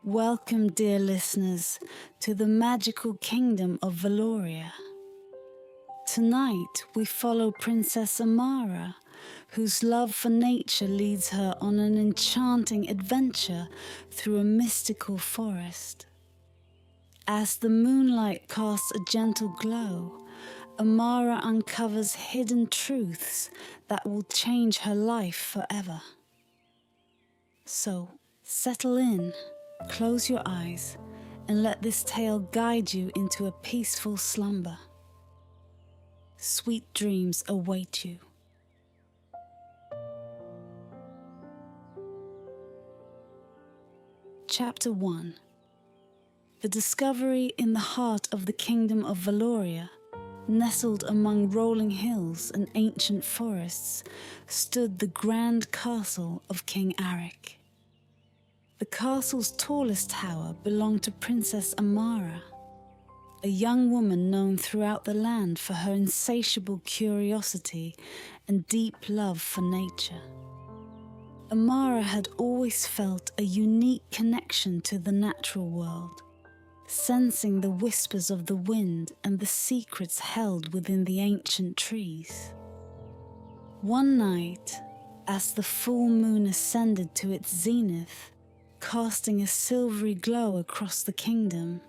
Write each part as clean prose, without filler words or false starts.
Welcome, dear listeners, to the magical kingdom of Valoria. Tonight, we follow Princess Amara, whose love for nature leads her on an enchanting adventure through a mystical forest. As the moonlight casts a gentle glow, Amara uncovers hidden truths that will change her life forever. So, settle in, close your eyes, and let this tale guide you into a peaceful slumber. Sweet dreams await you. Chapter 1. The discovery in the heart of the kingdom of Valoria, nestled among rolling hills and ancient forests, stood the grand castle of King Arik. The castle's tallest tower belonged to Princess Amara, a young woman known throughout the land for her insatiable curiosity and deep love for nature. Amara had always felt a unique connection to the natural world, sensing the whispers of the wind and the secrets held within the ancient trees. One night, as the full moon ascended to its zenith, casting a silvery glow across the kingdom,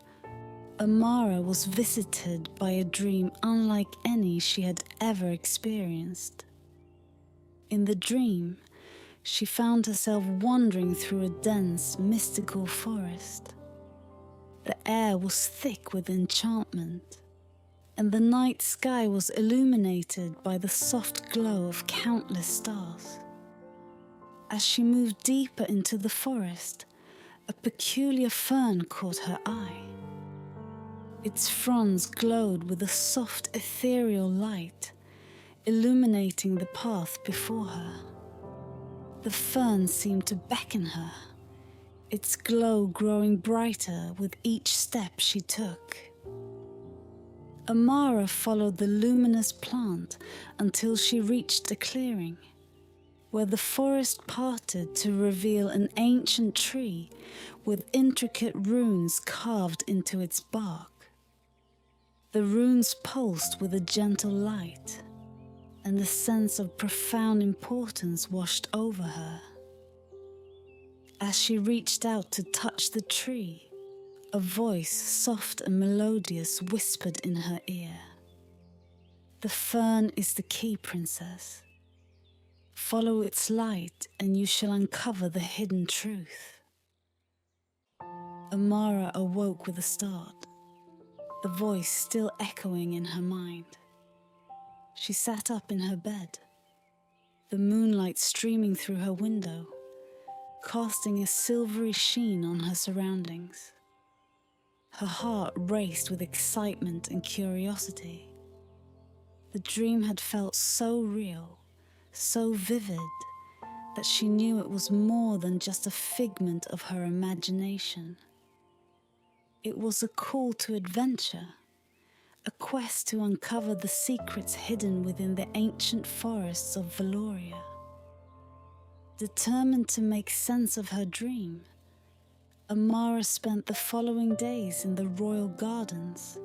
Amara was visited by a dream unlike any she had ever experienced. In the dream, she found herself wandering through a dense, mystical forest. The air was thick with enchantment, and the night sky was illuminated by the soft glow of countless stars. As she moved deeper into the forest, a peculiar fern caught her eye. Its fronds glowed with a soft ethereal light, illuminating the path before her. The fern seemed to beckon her, its glow growing brighter with each step she took. Amara followed the luminous plant until she reached a clearing, where the forest parted to reveal an ancient tree with intricate runes carved into its bark. The runes pulsed with a gentle light, and a sense of profound importance washed over her. As she reached out to touch the tree, a voice, soft and melodious, whispered in her ear. "The fern is the key, princess. Follow its light and you shall uncover the hidden truth." Amara awoke with a start, the voice still echoing in her mind. She sat up in her bed, the moonlight streaming through her window, casting a silvery sheen on her surroundings. Her heart raced with excitement and curiosity. The dream had felt so real, so vivid, that she knew it was more than just a figment of her imagination. It was a call to adventure, a quest to uncover the secrets hidden within the ancient forests of Valoria. Determined to make sense of her dream, Amara spent the following days in the royal gardens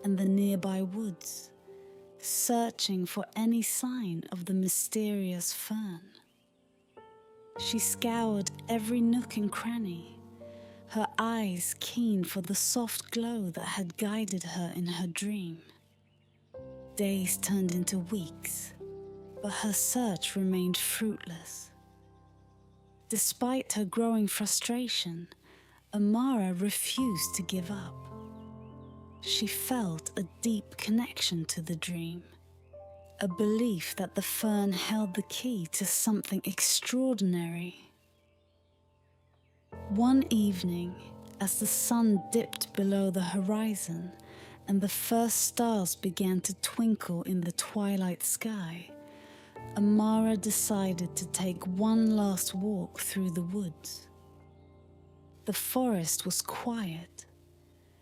and the nearby woods, searching for any sign of the mysterious fern. She scoured every nook and cranny, her eyes keen for the soft glow that had guided her in her dream. Days turned into weeks, but her search remained fruitless. Despite her growing frustration, Amara refused to give up. She felt a deep connection to the dream, a belief that the fern held the key to something extraordinary. One evening, as the sun dipped below the horizon and the first stars began to twinkle in the twilight sky, Amara decided to take one last walk through the woods. The forest was quiet,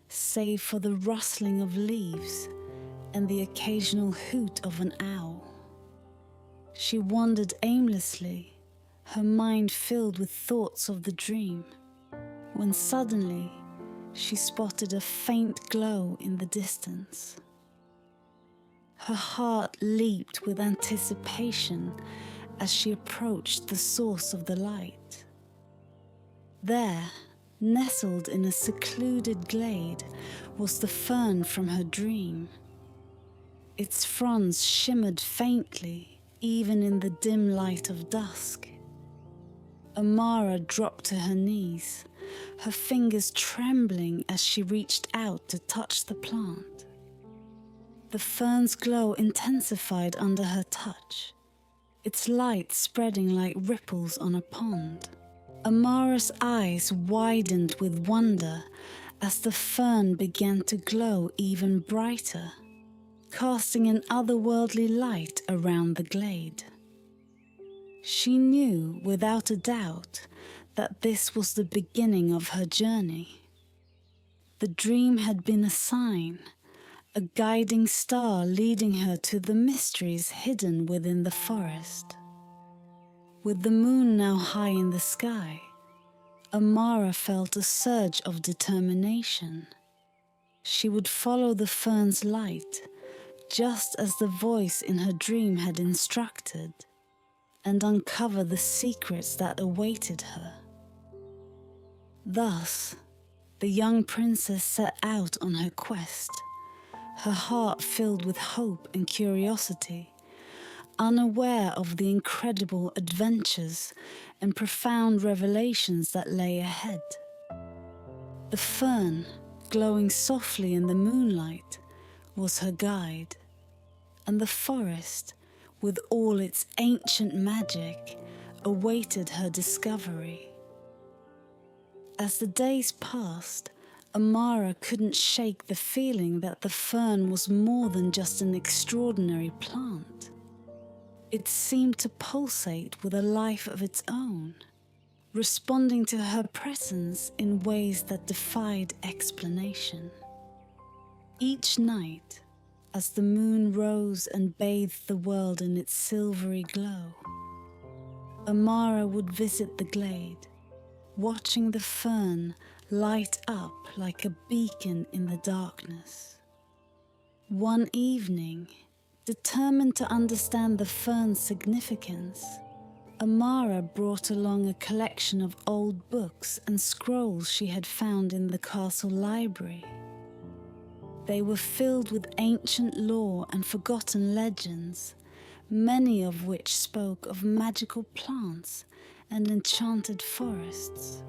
save for the rustling of leaves and the occasional hoot of an owl. She wandered aimlessly, her mind filled with thoughts of the dream, when suddenly she spotted a faint glow in the distance. Her heart leaped with anticipation as she approached the source of the light. There, nestled in a secluded glade, was the fern from her dream. Its fronds shimmered faintly, even in the dim light of dusk. Amara dropped to her knees, her fingers trembling as she reached out to touch the plant. The fern's glow intensified under her touch, its light spreading like ripples on a pond. Amara's eyes widened with wonder as the fern began to glow even brighter, casting an otherworldly light around the glade. She knew without a doubt that this was the beginning of her journey. The dream had been a sign, a guiding star leading her to the mysteries hidden within the forest. With the moon now high in the sky, Amara felt a surge of determination. She would follow the fern's light, just as the voice in her dream had instructed, and uncover the secrets that awaited her. Thus, the young princess set out on her quest, her heart filled with hope and curiosity, unaware of the incredible adventures and profound revelations that lay ahead. The fern, glowing softly in the moonlight, was her guide, and the forest, with all its ancient magic, awaited her discovery. As the days passed, Amara couldn't shake the feeling that the fern was more than just an extraordinary plant. It seemed to pulsate with a life of its own, responding to her presence in ways that defied explanation. Each night, as the moon rose and bathed the world in its silvery glow, Amara would visit the glade, watching the fern light up like a beacon in the darkness. One evening, determined to understand the fern's significance, Amara brought along a collection of old books and scrolls she had found in the castle library. They were filled with ancient lore and forgotten legends, many of which spoke of magical plants and enchanted forests.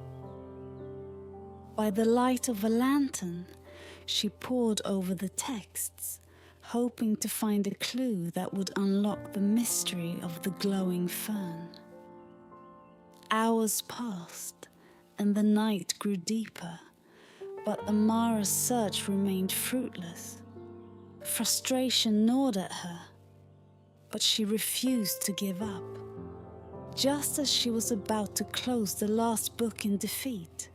By the light of a lantern, she pored over the texts, hoping to find a clue that would unlock the mystery of the glowing fern. Hours passed, and the night grew deeper, but Amara's search remained fruitless. Frustration gnawed at her, but she refused to give up. Just as she was about to close the last book in defeat,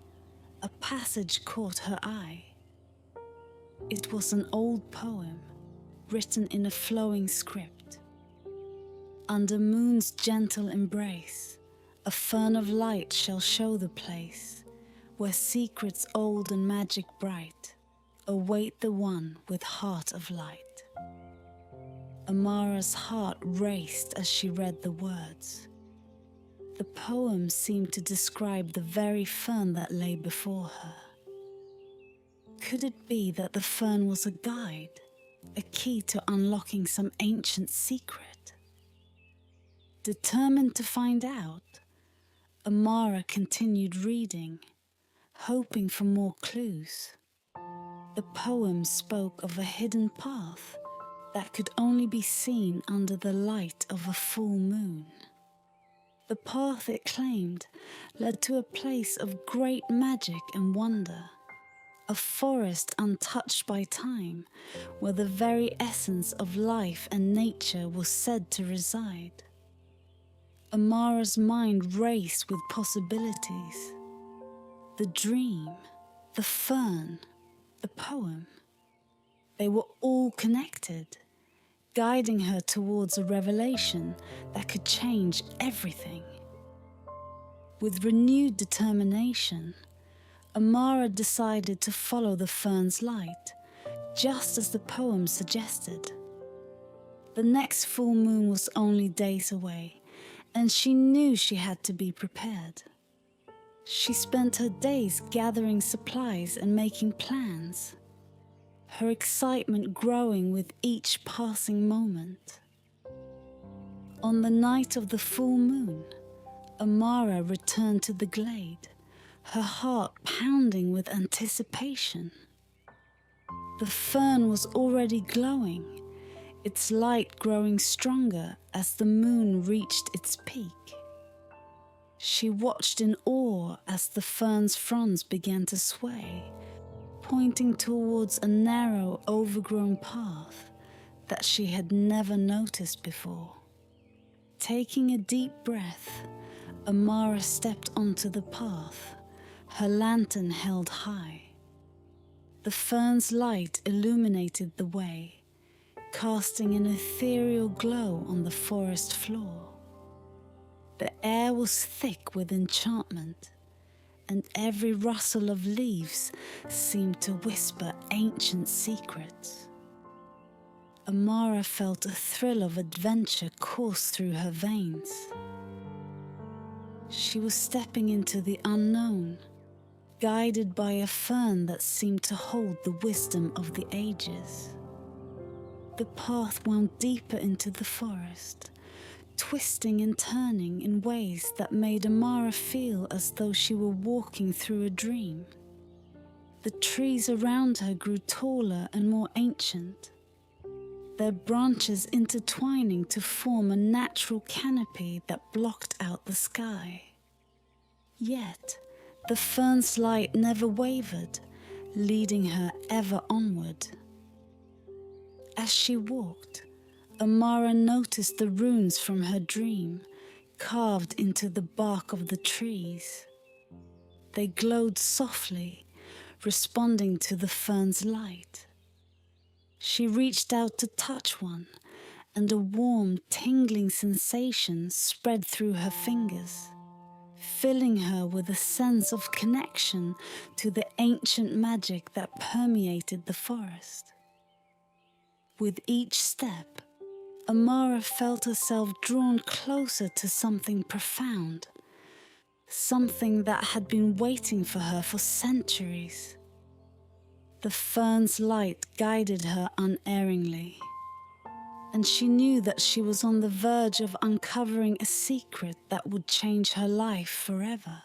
a passage caught her eye. It was an old poem, written in a flowing script. Under moon's gentle embrace, a fern of light shall show the place, where secrets old and magic bright await the one with heart of light. Amara's heart raced as she read the words. The poem seemed to describe the very fern that lay before her. Could it be that the fern was a guide, a key to unlocking some ancient secret? Determined to find out, Amara continued reading, hoping for more clues. The poem spoke of a hidden path that could only be seen under the light of a full moon. The path, it claimed, led to a place of great magic and wonder, a forest untouched by time, where the very essence of life and nature was said to reside. Amara's mind raced with possibilities. The dream, the fern, the poem, they were all connected, guiding her towards a revelation that could change everything. With renewed determination, Amara decided to follow the fern's light, just as the poem suggested. The next full moon was only days away, and she knew she had to be prepared. She spent her days gathering supplies and making plans, her excitement growing with each passing moment. On the night of the full moon, Amara returned to the glade, her heart pounding with anticipation. The fern was already glowing, its light growing stronger as the moon reached its peak. She watched in awe as the fern's fronds began to sway, pointing towards a narrow, overgrown path that she had never noticed before. Taking a deep breath, Amara stepped onto the path, her lantern held high. The fern's light illuminated the way, casting an ethereal glow on the forest floor. The air was thick with enchantment, and every rustle of leaves seemed to whisper ancient secrets. Amara felt a thrill of adventure course through her veins. She was stepping into the unknown, guided by a fern that seemed to hold the wisdom of the ages. The path wound deeper into the forest, twisting and turning in ways that made Amara feel as though she were walking through a dream. The trees around her grew taller and more ancient, their branches intertwining to form a natural canopy that blocked out the sky. Yet, the fern's light never wavered, leading her ever onward. As she walked, Amara noticed the runes from her dream carved into the bark of the trees. They glowed softly, responding to the fern's light. She reached out to touch one, and a warm, tingling sensation spread through her fingers, filling her with a sense of connection to the ancient magic that permeated the forest. With each step, Amara felt herself drawn closer to something profound, something that had been waiting for her for centuries. The fern's light guided her unerringly, and she knew that she was on the verge of uncovering a secret that would change her life forever.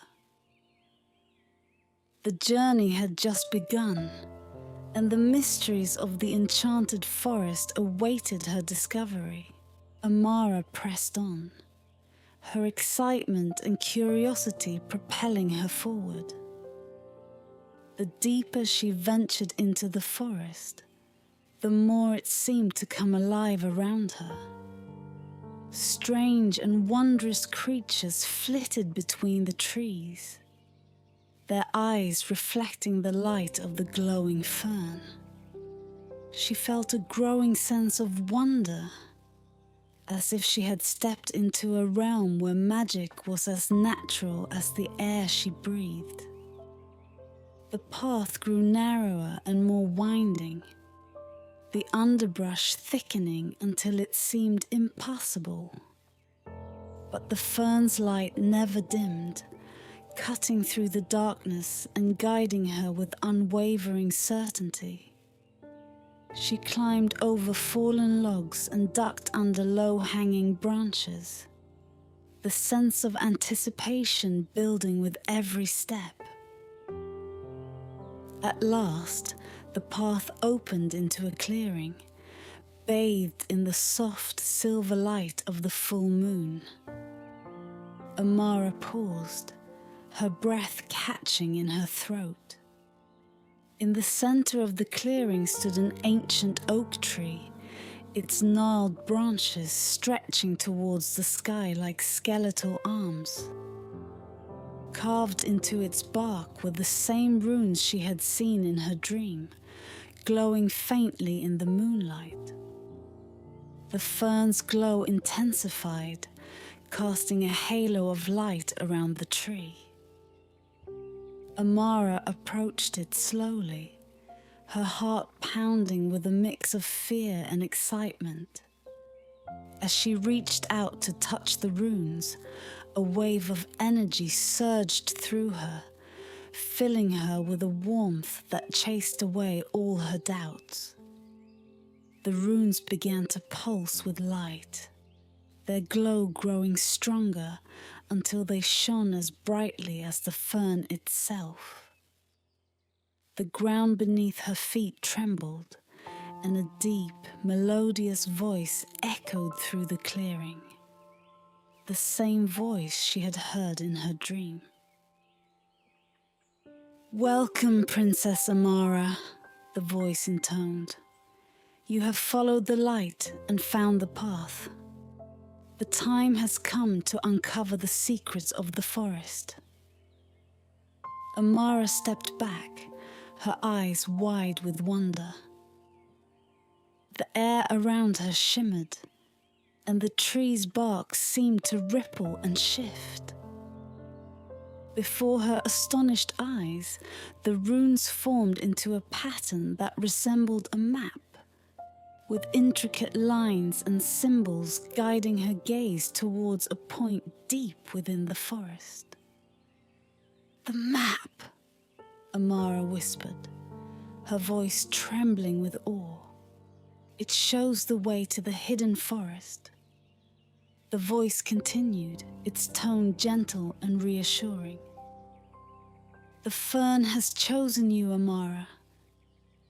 The journey had just begun, and the mysteries of the enchanted forest awaited her discovery. Amara pressed on, her excitement and curiosity propelling her forward. The deeper she ventured into the forest, the more it seemed to come alive around her. Strange and wondrous creatures flitted between the trees, their eyes reflecting the light of the glowing fern. She felt a growing sense of wonder, as if she had stepped into a realm where magic was as natural as the air she breathed. The path grew narrower and more winding, the underbrush thickening until it seemed impassable. But the fern's light never dimmed, cutting through the darkness and guiding her with unwavering certainty. She climbed over fallen logs and ducked under low-hanging branches, the sense of anticipation building with every step. At last, the path opened into a clearing, bathed in the soft silver light of the full moon. Amara paused, her breath catching in her throat. In the center of the clearing stood an ancient oak tree, its gnarled branches stretching towards the sky like skeletal arms. Carved into its bark were the same runes she had seen in her dream, glowing faintly in the moonlight. The fern's glow intensified, casting a halo of light around the tree. Amara approached it slowly, her heart pounding with a mix of fear and excitement. As she reached out to touch the runes, a wave of energy surged through her, filling her with a warmth that chased away all her doubts. The runes began to pulse with light, their glow growing stronger until they shone as brightly as the fern itself. The ground beneath her feet trembled, and a deep, melodious voice echoed through the clearing. The same voice she had heard in her dream. "Welcome, Princess Amara," the voice intoned. "You have followed the light and found the path. The time has come to uncover the secrets of the forest." Amara stepped back, her eyes wide with wonder. The air around her shimmered, and the tree's bark seemed to ripple and shift. Before her astonished eyes, the runes formed into a pattern that resembled a map, with intricate lines and symbols guiding her gaze towards a point deep within the forest. "The map," Amara whispered, her voice trembling with awe. "It shows the way to the hidden forest." The voice continued, its tone gentle and reassuring. "The fern has chosen you, Amara.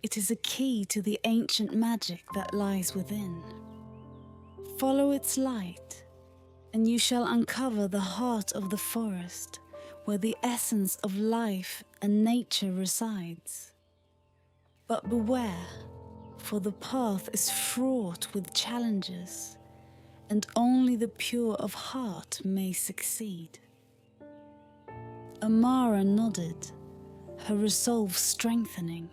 It is a key to the ancient magic that lies within. Follow its light, and you shall uncover the heart of the forest, where the essence of life and nature resides. But beware, for the path is fraught with challenges, and only the pure of heart may succeed." Amara nodded, her resolve strengthening.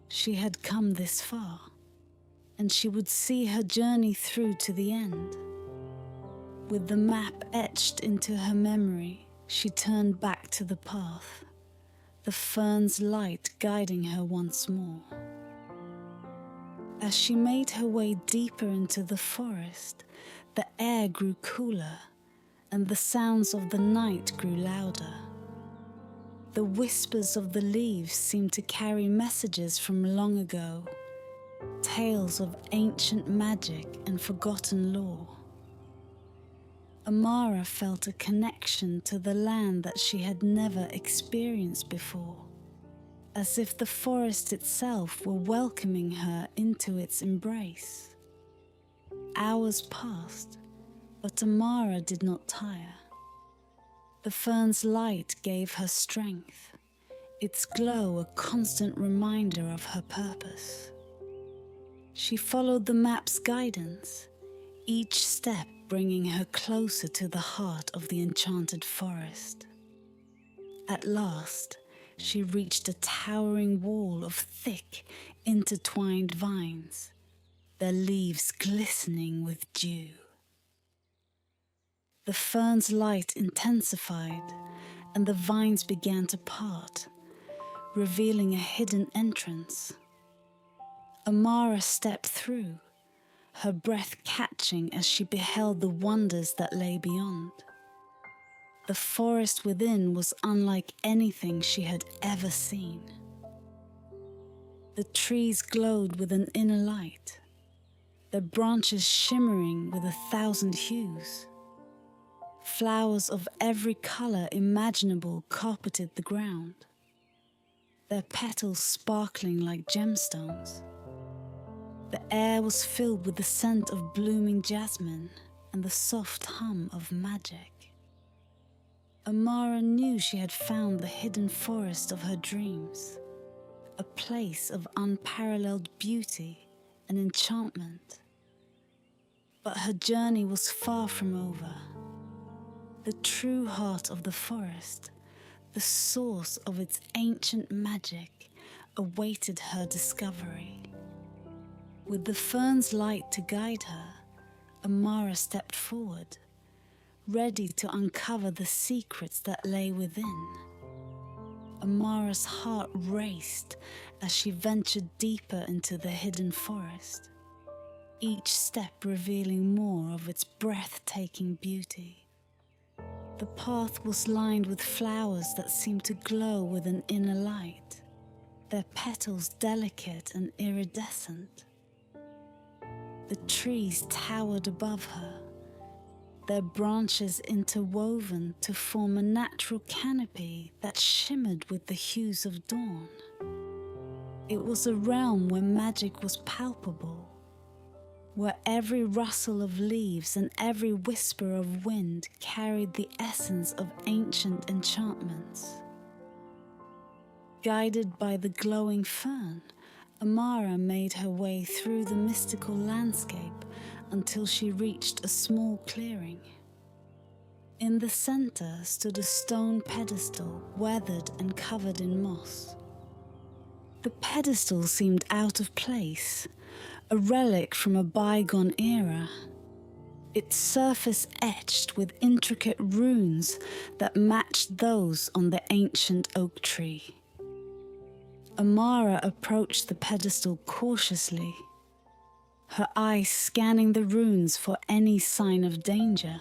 She had come this far, and she would see her journey through to the end. With the map etched into her memory, she turned back to the path, the fern's light guiding her once more. As she made her way deeper into the forest, the air grew cooler, and the sounds of the night grew louder. The whispers of the leaves seemed to carry messages from long ago, tales of ancient magic and forgotten lore. Amara felt a connection to the land that she had never experienced before, as if the forest itself were welcoming her into its embrace. Hours passed, but Amara did not tire. The fern's light gave her strength, its glow a constant reminder of her purpose. She followed the map's guidance, each step bringing her closer to the heart of the enchanted forest. At last, she reached a towering wall of thick, intertwined vines, their leaves glistening with dew. The fern's light intensified, and the vines began to part, revealing a hidden entrance. Amara stepped through, her breath catching as she beheld the wonders that lay beyond. The forest within was unlike anything she had ever seen. The trees glowed with an inner light, their branches shimmering with 1,000 hues. Flowers of every color imaginable carpeted the ground, their petals sparkling like gemstones. The air was filled with the scent of blooming jasmine and the soft hum of magic. Amara knew she had found the hidden forest of her dreams, a place of unparalleled beauty and enchantment. But her journey was far from over. The true heart of the forest, the source of its ancient magic, awaited her discovery. With the fern's light to guide her, Amara stepped forward, ready to uncover the secrets that lay within. Amara's heart raced as she ventured deeper into the hidden forest, each step revealing more of its breathtaking beauty. The path was lined with flowers that seemed to glow with an inner light, their petals delicate and iridescent. The trees towered above her, their branches interwoven to form a natural canopy that shimmered with the hues of dawn. It was a realm where magic was palpable, where every rustle of leaves and every whisper of wind carried the essence of ancient enchantments. Guided by the glowing fern, Amara made her way through the mystical landscape until she reached a small clearing. In the center stood a stone pedestal, weathered and covered in moss. The pedestal seemed out of place, a relic from a bygone era, its surface etched with intricate runes that matched those on the ancient oak tree. Amara approached the pedestal cautiously, her eyes scanning the runes for any sign of danger.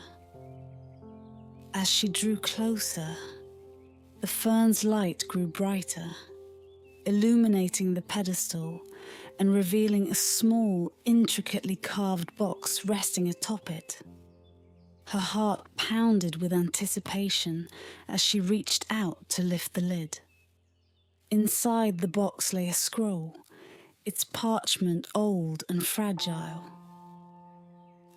As she drew closer, the fern's light grew brighter, illuminating the pedestal and revealing a small, intricately carved box resting atop it. Her heart pounded with anticipation as she reached out to lift the lid. Inside the box lay a scroll, its parchment old and fragile.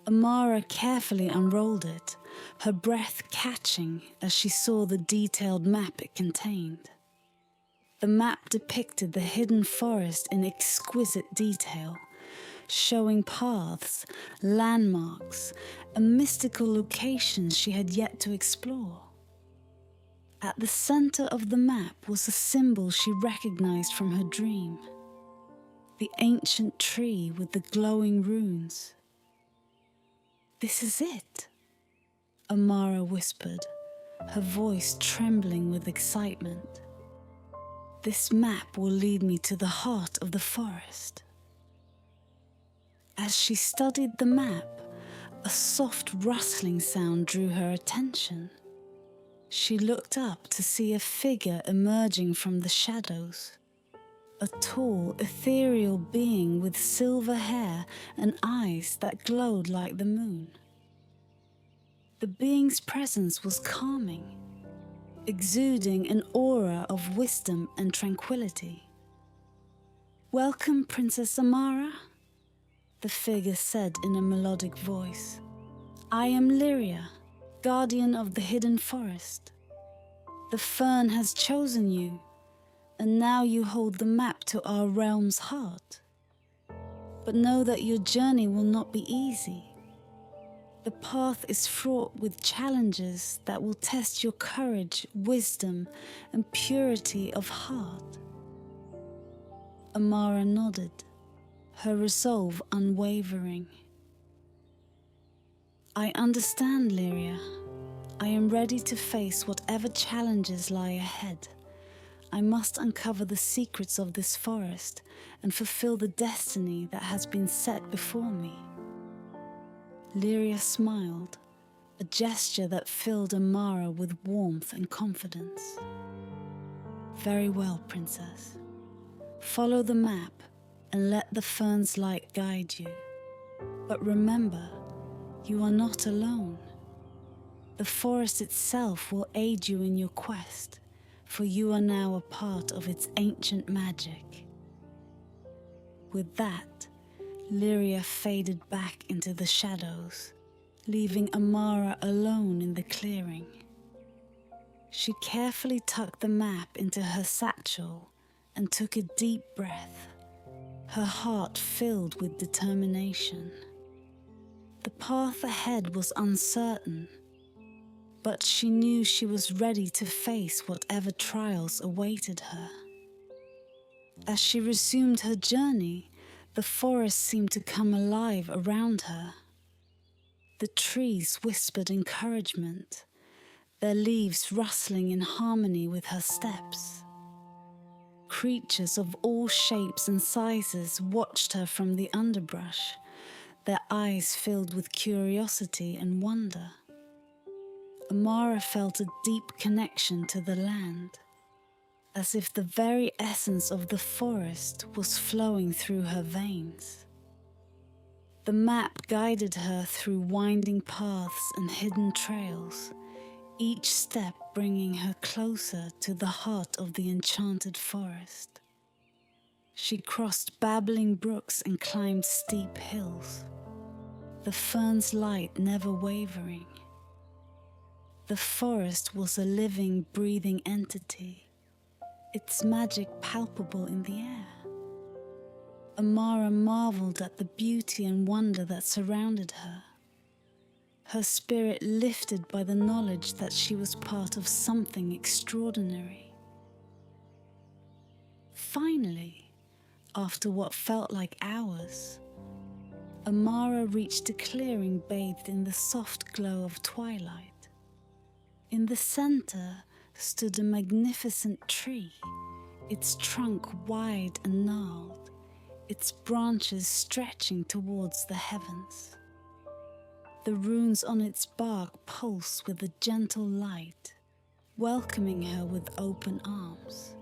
Amara carefully unrolled it, her breath catching as she saw the detailed map it contained. The map depicted the hidden forest in exquisite detail, showing paths, landmarks, and mystical locations she had yet to explore. At the center of the map was a symbol she recognized from her dream, the ancient tree with the glowing runes. "This is it," Amara whispered, her voice trembling with excitement. "This map will lead me to the heart of the forest." As she studied the map, a soft rustling sound drew her attention. She looked up to see a figure emerging from the shadows, a tall, ethereal being with silver hair and eyes that glowed like the moon. The being's presence was calming, exuding an aura of wisdom and tranquility. "Welcome, Princess Amara," the figure said in a melodic voice. "I am Lyria, guardian of the hidden forest. The fern has chosen you, and now you hold the map to our realm's heart. But know that your journey will not be easy. The path is fraught with challenges that will test your courage, wisdom, and purity of heart." Amara nodded, her resolve unwavering. "I understand, Lyria. I am ready to face whatever challenges lie ahead. I must uncover the secrets of this forest and fulfill the destiny that has been set before me." Lyria smiled, a gesture that filled Amara with warmth and confidence. "Very well, Princess. Follow the map and let the fern's light guide you. But remember, you are not alone. The forest itself will aid you in your quest, for you are now a part of its ancient magic." With that, Lyria faded back into the shadows, leaving Amara alone in the clearing. She carefully tucked the map into her satchel and took a deep breath, her heart filled with determination. The path ahead was uncertain, but she knew she was ready to face whatever trials awaited her. As she resumed her journey, the forest seemed to come alive around her. The trees whispered encouragement, their leaves rustling in harmony with her steps. Creatures of all shapes and sizes watched her from the underbrush, their eyes filled with curiosity and wonder. Amara felt a deep connection to the land, as if the very essence of the forest was flowing through her veins. The map guided her through winding paths and hidden trails, each step bringing her closer to the heart of the enchanted forest. She crossed babbling brooks and climbed steep hills, the fern's light never wavering. The forest was a living, breathing entity, its magic palpable in the air. Amara marveled at the beauty and wonder that surrounded her, her spirit lifted by the knowledge that she was part of something extraordinary. Finally, after what felt like hours, Amara reached a clearing bathed in the soft glow of twilight. In the center stood a magnificent tree, its trunk wide and gnarled, its branches stretching towards the heavens. The runes on its bark pulsed with a gentle light, welcoming her with open arms.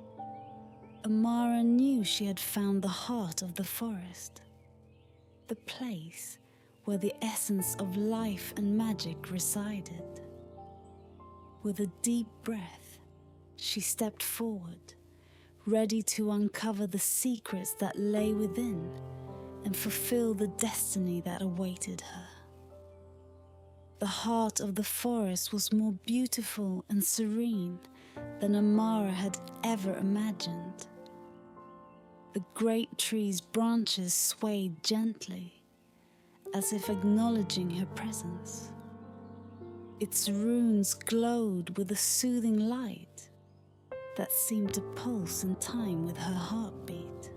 Amara knew she had found the heart of the forest, the place where the essence of life and magic resided. With a deep breath, she stepped forward, ready to uncover the secrets that lay within and fulfill the destiny that awaited her. The heart of the forest was more beautiful and serene than Amara had ever imagined. The great tree's branches swayed gently, as if acknowledging her presence. Its runes glowed with a soothing light that seemed to pulse in time with her heartbeat.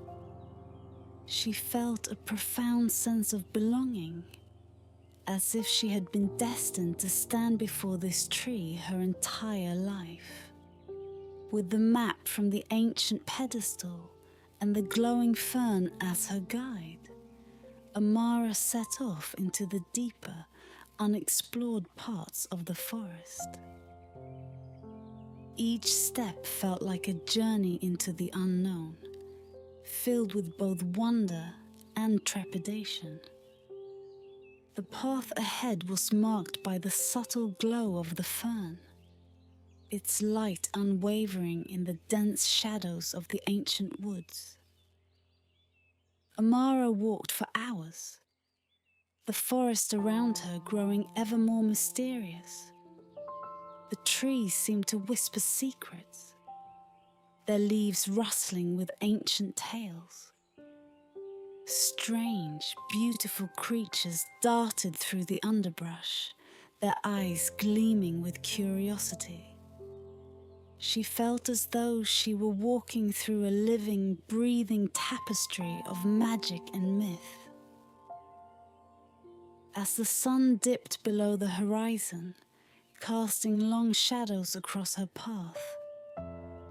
She felt a profound sense of belonging, as if she had been destined to stand before this tree her entire life. With the map from the ancient pedestal and the glowing fern as her guide, Amara set off into the deeper, unexplored parts of the forest. Each step felt like a journey into the unknown, filled with both wonder and trepidation. The path ahead was marked by the subtle glow of the fern, its light unwavering in the dense shadows of the ancient woods. Amara walked for hours, the forest around her growing ever more mysterious. The trees seemed to whisper secrets, their leaves rustling with ancient tales. Strange, beautiful creatures darted through the underbrush, their eyes gleaming with curiosity. She felt as though she were walking through a living, breathing tapestry of magic and myth. As the sun dipped below the horizon, casting long shadows across her path,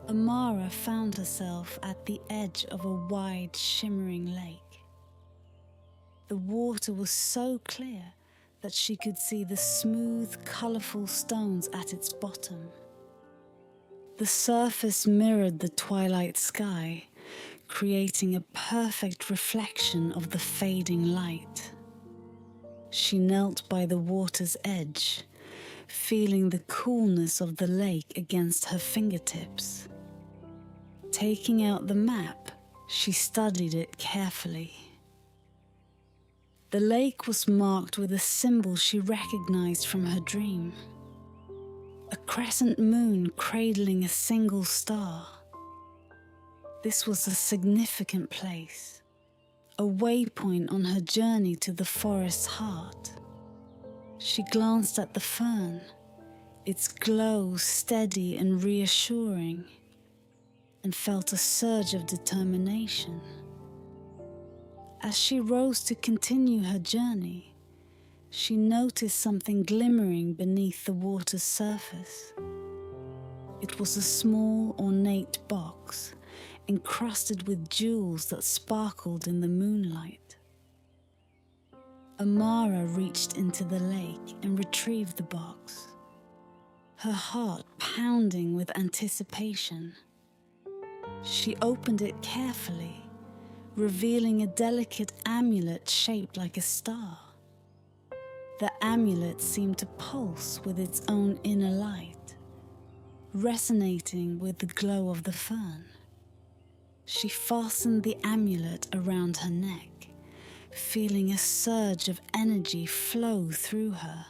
Amara found herself at the edge of a wide, shimmering lake. The water was so clear that she could see the smooth, colourful stones at its bottom. The surface mirrored the twilight sky, creating a perfect reflection of the fading light. She knelt by the water's edge, feeling the coolness of the lake against her fingertips. Taking out the map, she studied it carefully. The lake was marked with a symbol she recognized from her dream. A crescent moon cradling a single star. This was a significant place, a waypoint on her journey to the forest's heart. She glanced at the fern, its glow steady and reassuring, and felt a surge of determination. As she rose to continue her journey, she noticed something glimmering beneath the water's surface. It was a small, ornate box, encrusted with jewels that sparkled in the moonlight. Amara reached into the lake and retrieved the box, her heart pounding with anticipation. She opened it carefully, revealing a delicate amulet shaped like a star. The amulet seemed to pulse with its own inner light, resonating with the glow of the fern. She fastened the amulet around her neck, feeling a surge of energy flow through her.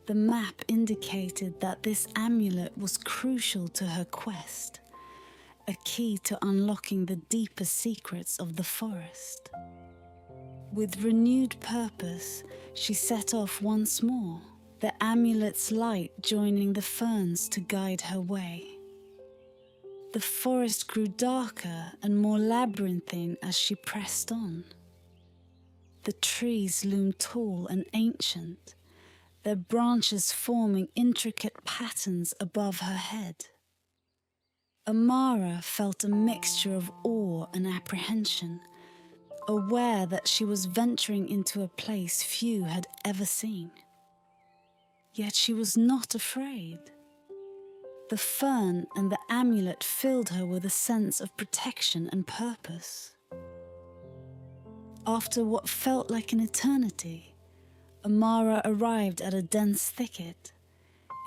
The map indicated that this amulet was crucial to her quest, a key to unlocking the deeper secrets of the forest. With renewed purpose, she set off once more, the amulet's light joining the ferns to guide her way. The forest grew darker and more labyrinthine as she pressed on. The trees loomed tall and ancient, their branches forming intricate patterns above her head. Amara felt a mixture of awe and apprehension, aware that she was venturing into a place few had ever seen. Yet she was not afraid. The fern and the amulet filled her with a sense of protection and purpose. After what felt like an eternity, Amara arrived at a dense thicket,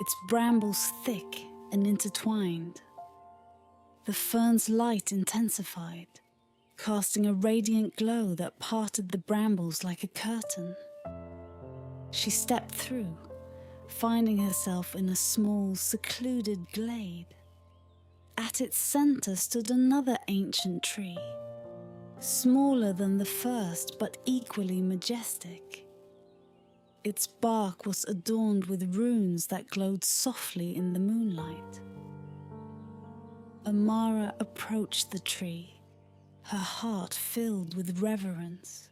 its brambles thick and intertwined. The fern's light intensified, casting a radiant glow that parted the brambles like a curtain. She stepped through, finding herself in a small, secluded glade. At its center stood another ancient tree, smaller than the first but equally majestic. Its bark was adorned with runes that glowed softly in the moonlight. Amara approached the tree, her heart filled with reverence.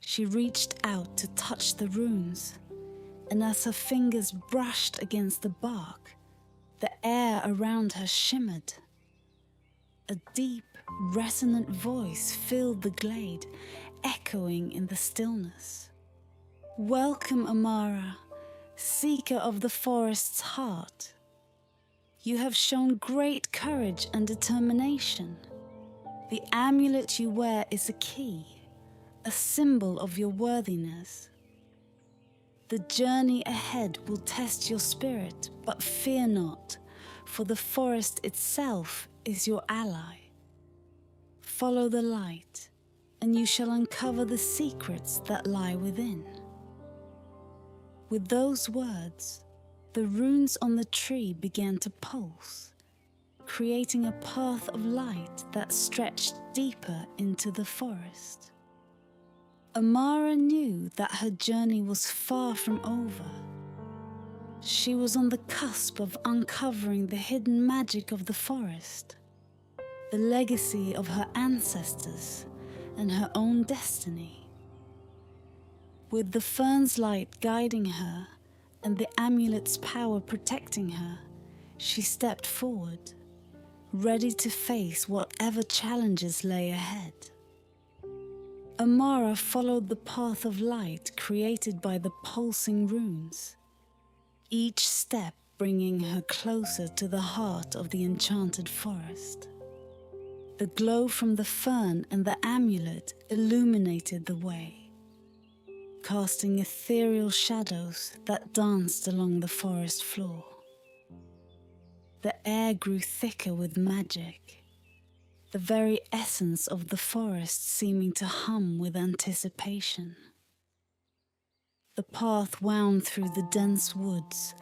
She reached out to touch the runes, and as her fingers brushed against the bark, the air around her shimmered. A deep, resonant voice filled the glade, echoing in the stillness. "Welcome, Amara, seeker of the forest's heart. You have shown great courage and determination. The amulet you wear is a key, a symbol of your worthiness. The journey ahead will test your spirit, but fear not, for the forest itself is your ally. Follow the light, and you shall uncover the secrets that lie within." With those words, the runes on the tree began to pulse, creating a path of light that stretched deeper into the forest. Amara knew that her journey was far from over. She was on the cusp of uncovering the hidden magic of the forest, the legacy of her ancestors, and her own destiny. With the fern's light guiding her and the amulet's power protecting her, she stepped forward, ready to face whatever challenges lay ahead. Amara followed the path of light created by the pulsing runes, each step bringing her closer to the heart of the enchanted forest. The glow from the fern and the amulet illuminated the way, casting ethereal shadows that danced along the forest floor. The air grew thicker with magic, the very essence of the forest seeming to hum with anticipation. The path wound through the dense woods,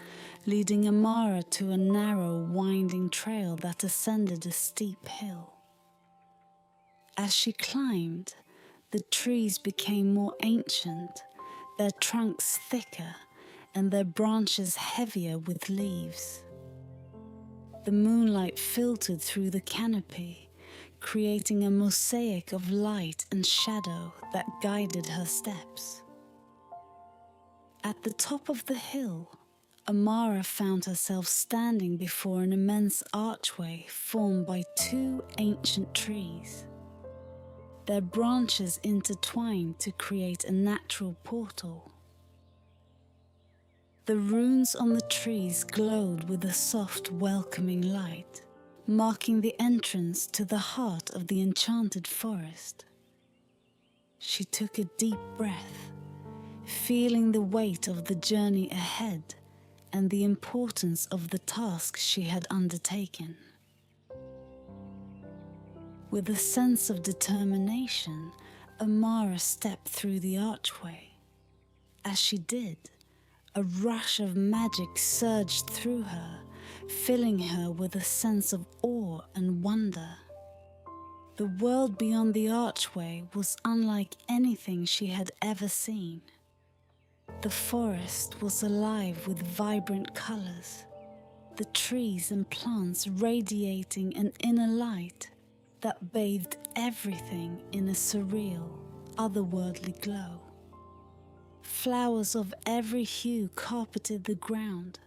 leading Amara to a narrow, winding trail that ascended a steep hill. As she climbed, the trees became more ancient, their trunks thicker and their branches heavier with leaves. The moonlight filtered through the canopy, creating a mosaic of light and shadow that guided her steps. At the top of the hill, Amara found herself standing before an immense archway formed by two ancient trees. Their branches intertwined to create a natural portal. The runes on the trees glowed with a soft, welcoming light, marking the entrance to the heart of the enchanted forest. She took a deep breath, feeling the weight of the journey ahead and the importance of the task she had undertaken. With a sense of determination, Amara stepped through the archway. As she did, a rush of magic surged through her, filling her with a sense of awe and wonder. The world beyond the archway was unlike anything she had ever seen. The forest was alive with vibrant colors, the trees and plants radiating an inner light that bathed everything in a surreal, otherworldly glow. Flowers of every hue carpeted the ground,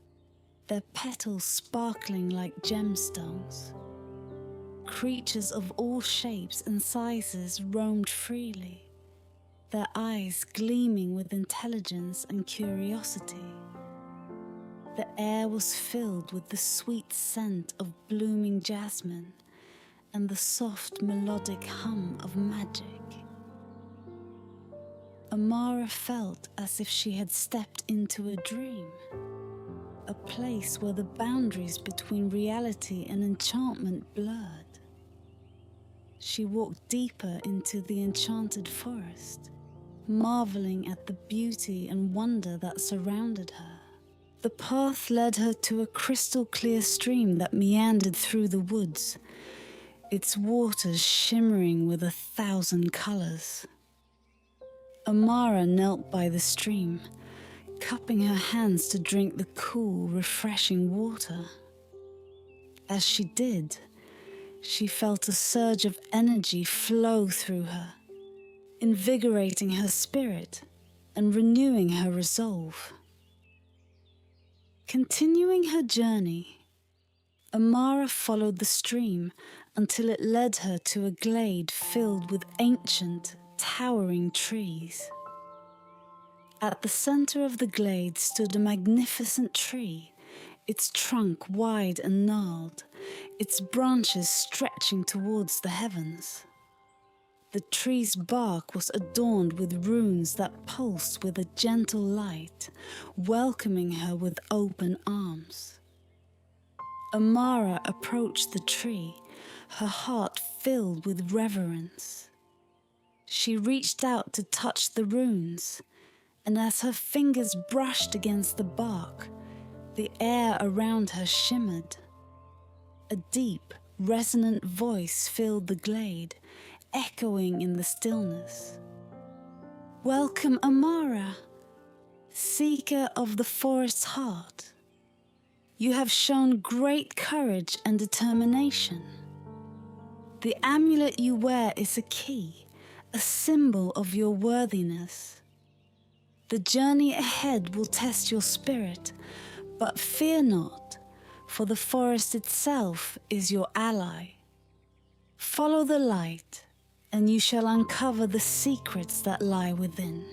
their petals sparkling like gemstones. Creatures of all shapes and sizes roamed freely, their eyes gleaming with intelligence and curiosity. The air was filled with the sweet scent of blooming jasmine and the soft melodic hum of magic. Amara felt as if she had stepped into a dream, a place where the boundaries between reality and enchantment blurred. She walked deeper into the enchanted forest, marveling at the beauty and wonder that surrounded her. The path led her to a crystal-clear stream that meandered through the woods, its waters shimmering with 1,000 colors. Amara knelt by the stream, cupping her hands to drink the cool, refreshing water. As she did, she felt a surge of energy flow through her, invigorating her spirit and renewing her resolve. Continuing her journey, Amara followed the stream until it led her to a glade filled with ancient, towering trees. At the center of the glade stood a magnificent tree, its trunk wide and gnarled, its branches stretching towards the heavens. The tree's bark was adorned with runes that pulsed with a gentle light, welcoming her with open arms. Amara approached the tree, her heart filled with reverence. She reached out to touch the runes, and as her fingers brushed against the bark, the air around her shimmered. A deep, resonant voice filled the glade, echoing in the stillness. "Welcome, Amara, seeker of the forest's heart. You have shown great courage and determination. The amulet you wear is a key, a symbol of your worthiness. The journey ahead will test your spirit, but fear not, for the forest itself is your ally. Follow the light, and you shall uncover the secrets that lie within."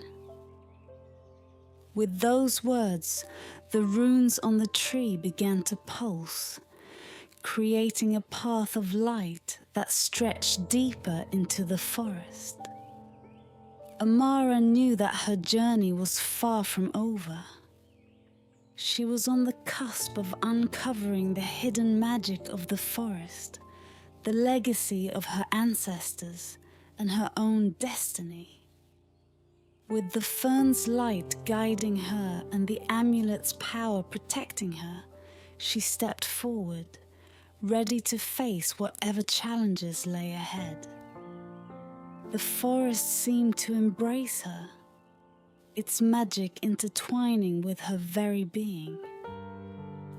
With those words, the runes on the tree began to pulse, creating a path of light that stretched deeper into the forest. Amara knew that her journey was far from over. She was on the cusp of uncovering the hidden magic of the forest, the legacy of her ancestors, and her own destiny. With the fern's light guiding her and the amulet's power protecting her, she stepped forward, ready to face whatever challenges lay ahead. The forest seemed to embrace her, its magic intertwining with her very being.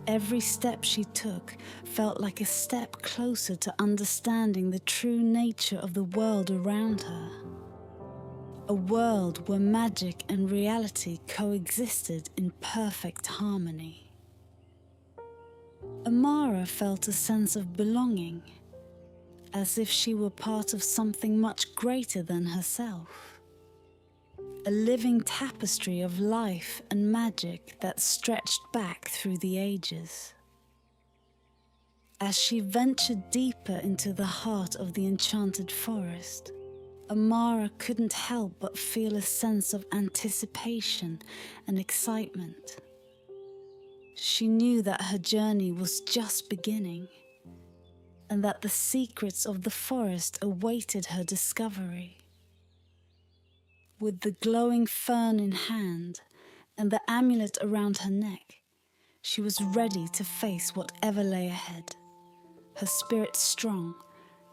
Every step she took felt like a step closer to understanding the true nature of the world around her. A world where magic and reality coexisted in perfect harmony. Amara felt a sense of belonging, as if she were part of something much greater than herself. A living tapestry of life and magic that stretched back through the ages. As she ventured deeper into the heart of the enchanted forest, Amara couldn't help but feel a sense of anticipation and excitement. She knew that her journey was just beginning, and that the secrets of the forest awaited her discovery. With the glowing fern in hand and the amulet around her neck, she was ready to face whatever lay ahead, her spirit strong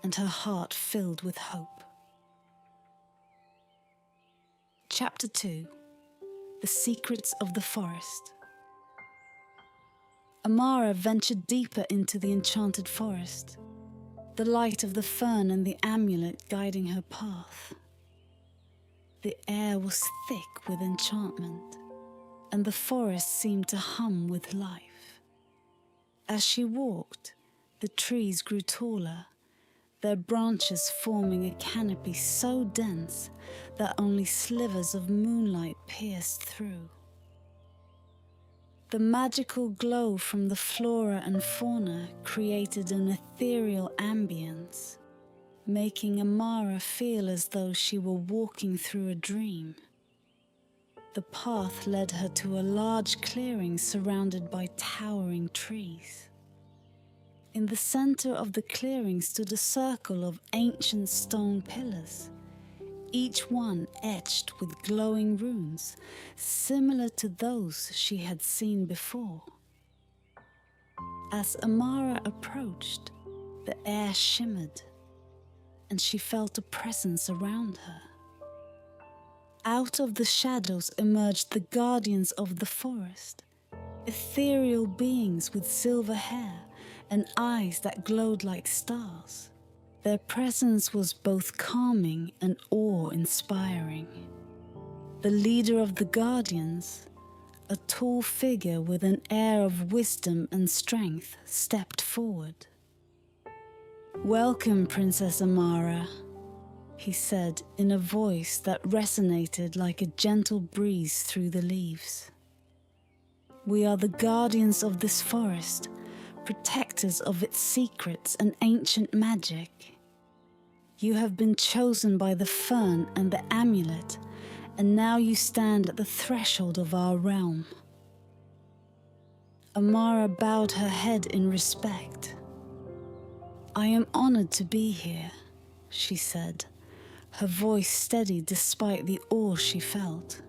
and her heart filled with hope. Chapter 2: The Secrets of the Forest. Amara ventured deeper into the enchanted forest, the light of the fern and the amulet guiding her path. The air was thick with enchantment, and the forest seemed to hum with life. As she walked, the trees grew taller, their branches forming a canopy so dense that only slivers of moonlight pierced through. The magical glow from the flora and fauna created an ethereal ambience, making Amara feel as though she were walking through a dream. The path led her to a large clearing surrounded by towering trees. In the center of the clearing stood a circle of ancient stone pillars, each one etched with glowing runes, similar to those she had seen before. As Amara approached, the air shimmered, and she felt a presence around her. Out of the shadows emerged the guardians of the forest, ethereal beings with silver hair and eyes that glowed like stars. Their presence was both calming and awe-inspiring. The leader of the guardians, a tall figure with an air of wisdom and strength, stepped forward. "Welcome, Princess Amara," he said in a voice that resonated like a gentle breeze through the leaves. "We are the guardians of this forest, protectors of its secrets and ancient magic. You have been chosen by the fern and the amulet, and now you stand at the threshold of our realm." Amara bowed her head in respect. "I am honored to be here," she said, her voice steady despite the awe she felt.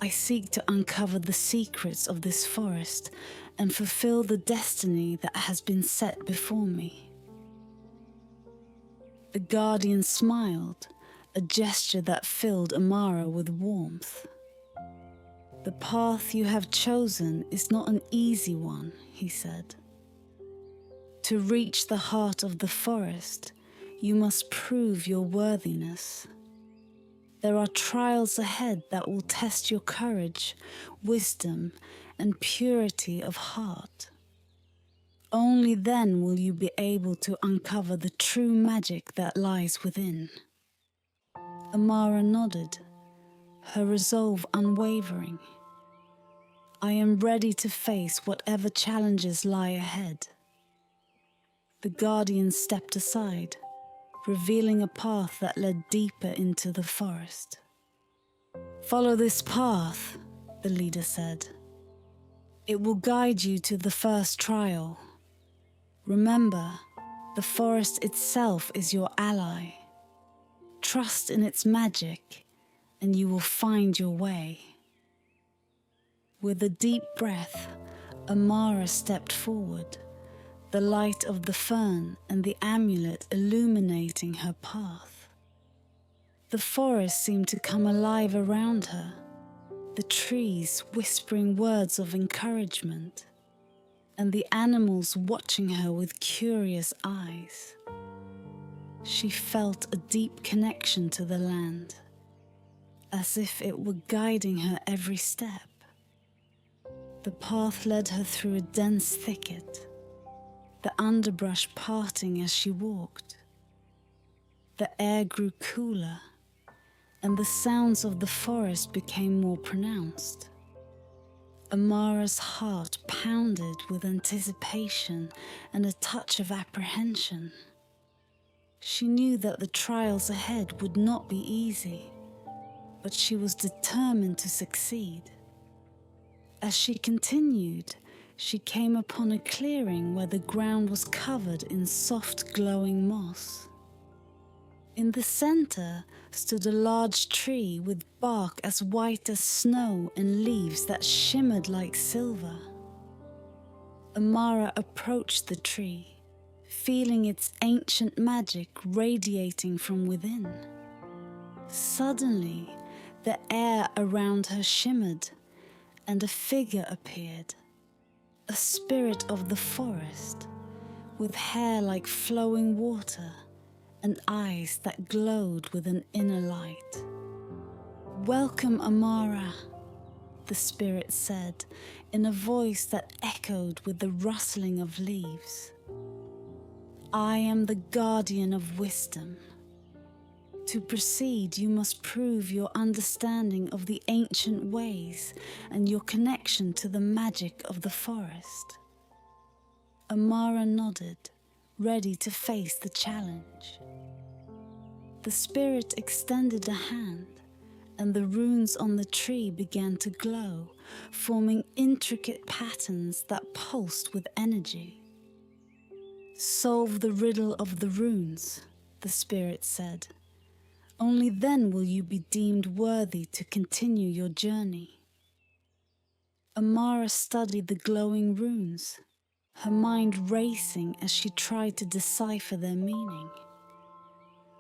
"I seek to uncover the secrets of this forest and fulfill the destiny that has been set before me." The guardian smiled, a gesture that filled Amara with warmth. "The path you have chosen is not an easy one," he said. "To reach the heart of the forest, you must prove your worthiness. There are trials ahead that will test your courage, wisdom, and purity of heart. Only then will you be able to uncover the true magic that lies within." Amara nodded, her resolve unwavering. "I am ready to face whatever challenges lie ahead." The guardian stepped aside, revealing a path that led deeper into the forest. "Follow this path," the leader said. "It will guide you to the first trial. Remember, the forest itself is your ally. Trust in its magic, and you will find your way." With a deep breath, Amara stepped forward, the light of the fern and the amulet illuminating her path. The forest seemed to come alive around her, the trees whispering words of encouragement, and the animals watching her with curious eyes. She felt a deep connection to the land, as if it were guiding her every step. The path led her through a dense thicket, the underbrush parting as she walked. The air grew cooler, and the sounds of the forest became more pronounced. Amara's heart pounded with anticipation and a touch of apprehension. She knew that the trials ahead would not be easy, but she was determined to succeed. As she continued, she came upon a clearing where the ground was covered in soft glowing moss. In the center stood a large tree with bark as white as snow and leaves that shimmered like silver. Amara approached the tree, feeling its ancient magic radiating from within. Suddenly, the air around her shimmered, and a figure appeared, a spirit of the forest, with hair like flowing water and eyes that glowed with an inner light. "Welcome, Amara," the spirit said in a voice that echoed with the rustling of leaves. "I am the guardian of wisdom. To proceed, you must prove your understanding of the ancient ways and your connection to the magic of the forest." Amara nodded, ready to face the challenge. The spirit extended a hand, and the runes on the tree began to glow, forming intricate patterns that pulsed with energy. "Solve the riddle of the runes," the spirit said. "Only then will you be deemed worthy to continue your journey." Amara studied the glowing runes, her mind racing as she tried to decipher their meaning.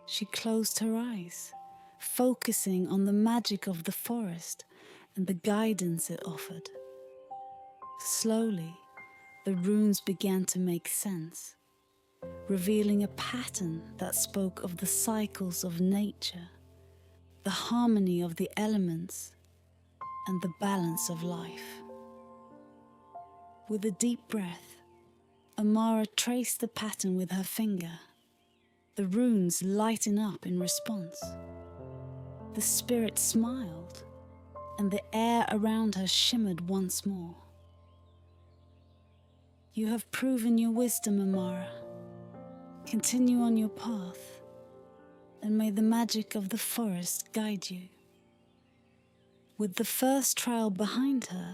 She closed her eyes, focusing on the magic of the forest and the guidance it offered. Slowly, the runes began to make sense, revealing a pattern that spoke of the cycles of nature, the harmony of the elements, and the balance of life. With a deep breath, Amara traced the pattern with her finger, the runes lighting up in response. The spirit smiled, and the air around her shimmered once more. "You have proven your wisdom, Amara. Continue on your path, and may the magic of the forest guide you." With the first trial behind her,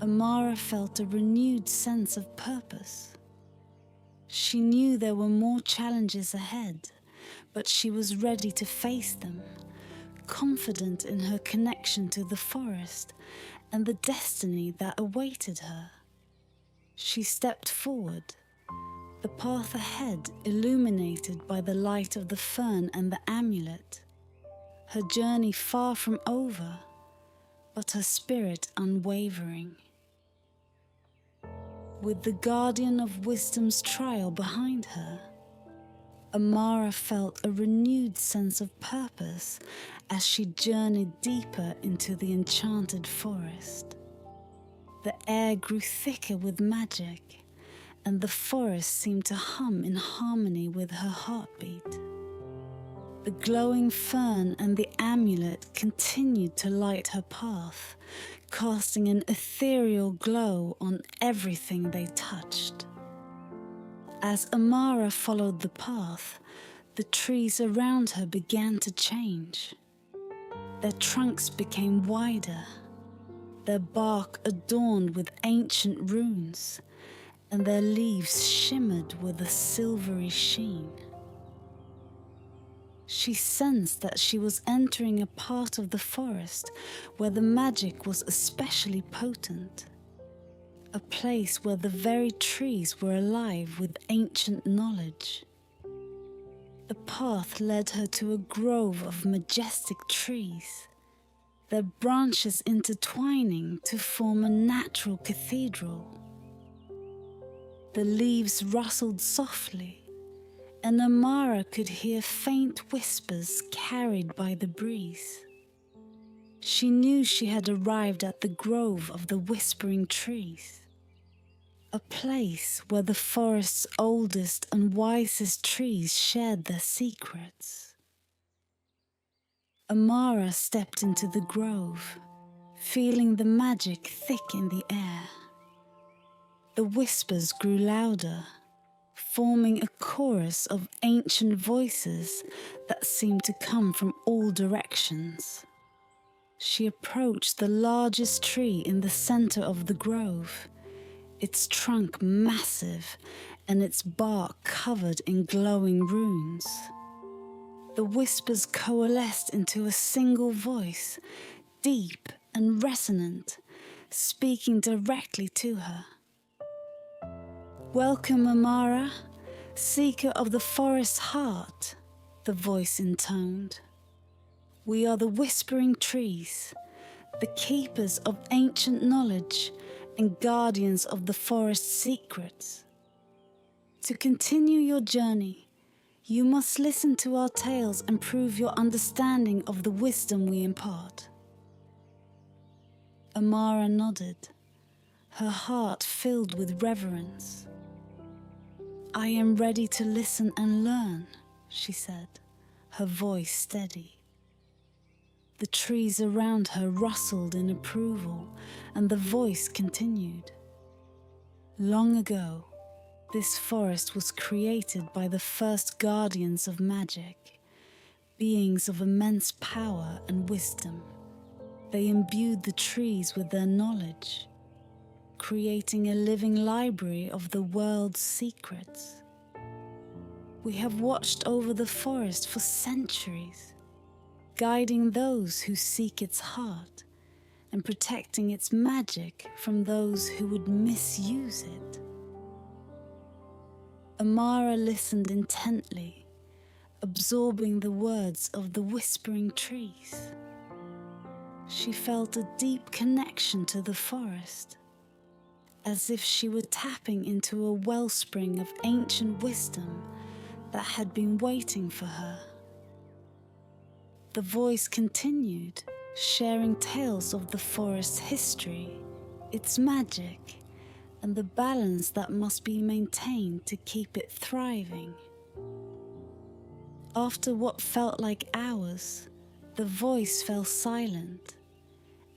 Amara felt a renewed sense of purpose. She knew there were more challenges ahead, but she was ready to face them, confident in her connection to the forest and the destiny that awaited her. She stepped forward, the path ahead illuminated by the light of the fern and the amulet, her journey far from over, but her spirit unwavering. With the guardian of wisdom's trial behind her, Amara felt a renewed sense of purpose as she journeyed deeper into the enchanted forest. The air grew thicker with magic, and the forest seemed to hum in harmony with her heartbeat. The glowing fern and the amulet continued to light her path, casting an ethereal glow on everything they touched. As Amara followed the path, the trees around her began to change. Their trunks became wider, their bark adorned with ancient runes, and their leaves shimmered with a silvery sheen. She sensed that she was entering a part of the forest where the magic was especially potent, a place where the very trees were alive with ancient knowledge. The path led her to a grove of majestic trees, their branches intertwining to form a natural cathedral. The leaves rustled softly, and Amara could hear faint whispers carried by the breeze. She knew she had arrived at the grove of the whispering trees, a place where the forest's oldest and wisest trees shared their secrets. Amara stepped into the grove, feeling the magic thick in the air. The whispers grew louder, forming a chorus of ancient voices that seemed to come from all directions. She approached the largest tree in the center of the grove, its trunk massive and its bark covered in glowing runes. The whispers coalesced into a single voice, deep and resonant, speaking directly to her. "Welcome, Amara, seeker of the forest's heart," the voice intoned. "We are the whispering trees, the keepers of ancient knowledge and guardians of the forest's secrets. To continue your journey, you must listen to our tales and prove your understanding of the wisdom we impart." Amara nodded, her heart filled with reverence. "I am ready to listen and learn," she said, her voice steady. The trees around her rustled in approval, and the voice continued. "Long ago, this forest was created by the first guardians of magic, beings of immense power and wisdom. They imbued the trees with their knowledge, creating a living library of the world's secrets. We have watched over the forest for centuries, guiding those who seek its heart and protecting its magic from those who would misuse it." Amara listened intently, absorbing the words of the whispering trees. She felt a deep connection to the forest, as if she were tapping into a wellspring of ancient wisdom that had been waiting for her. The voice continued, sharing tales of the forest's history, its magic, and the balance that must be maintained to keep it thriving. After what felt like hours, the voice fell silent,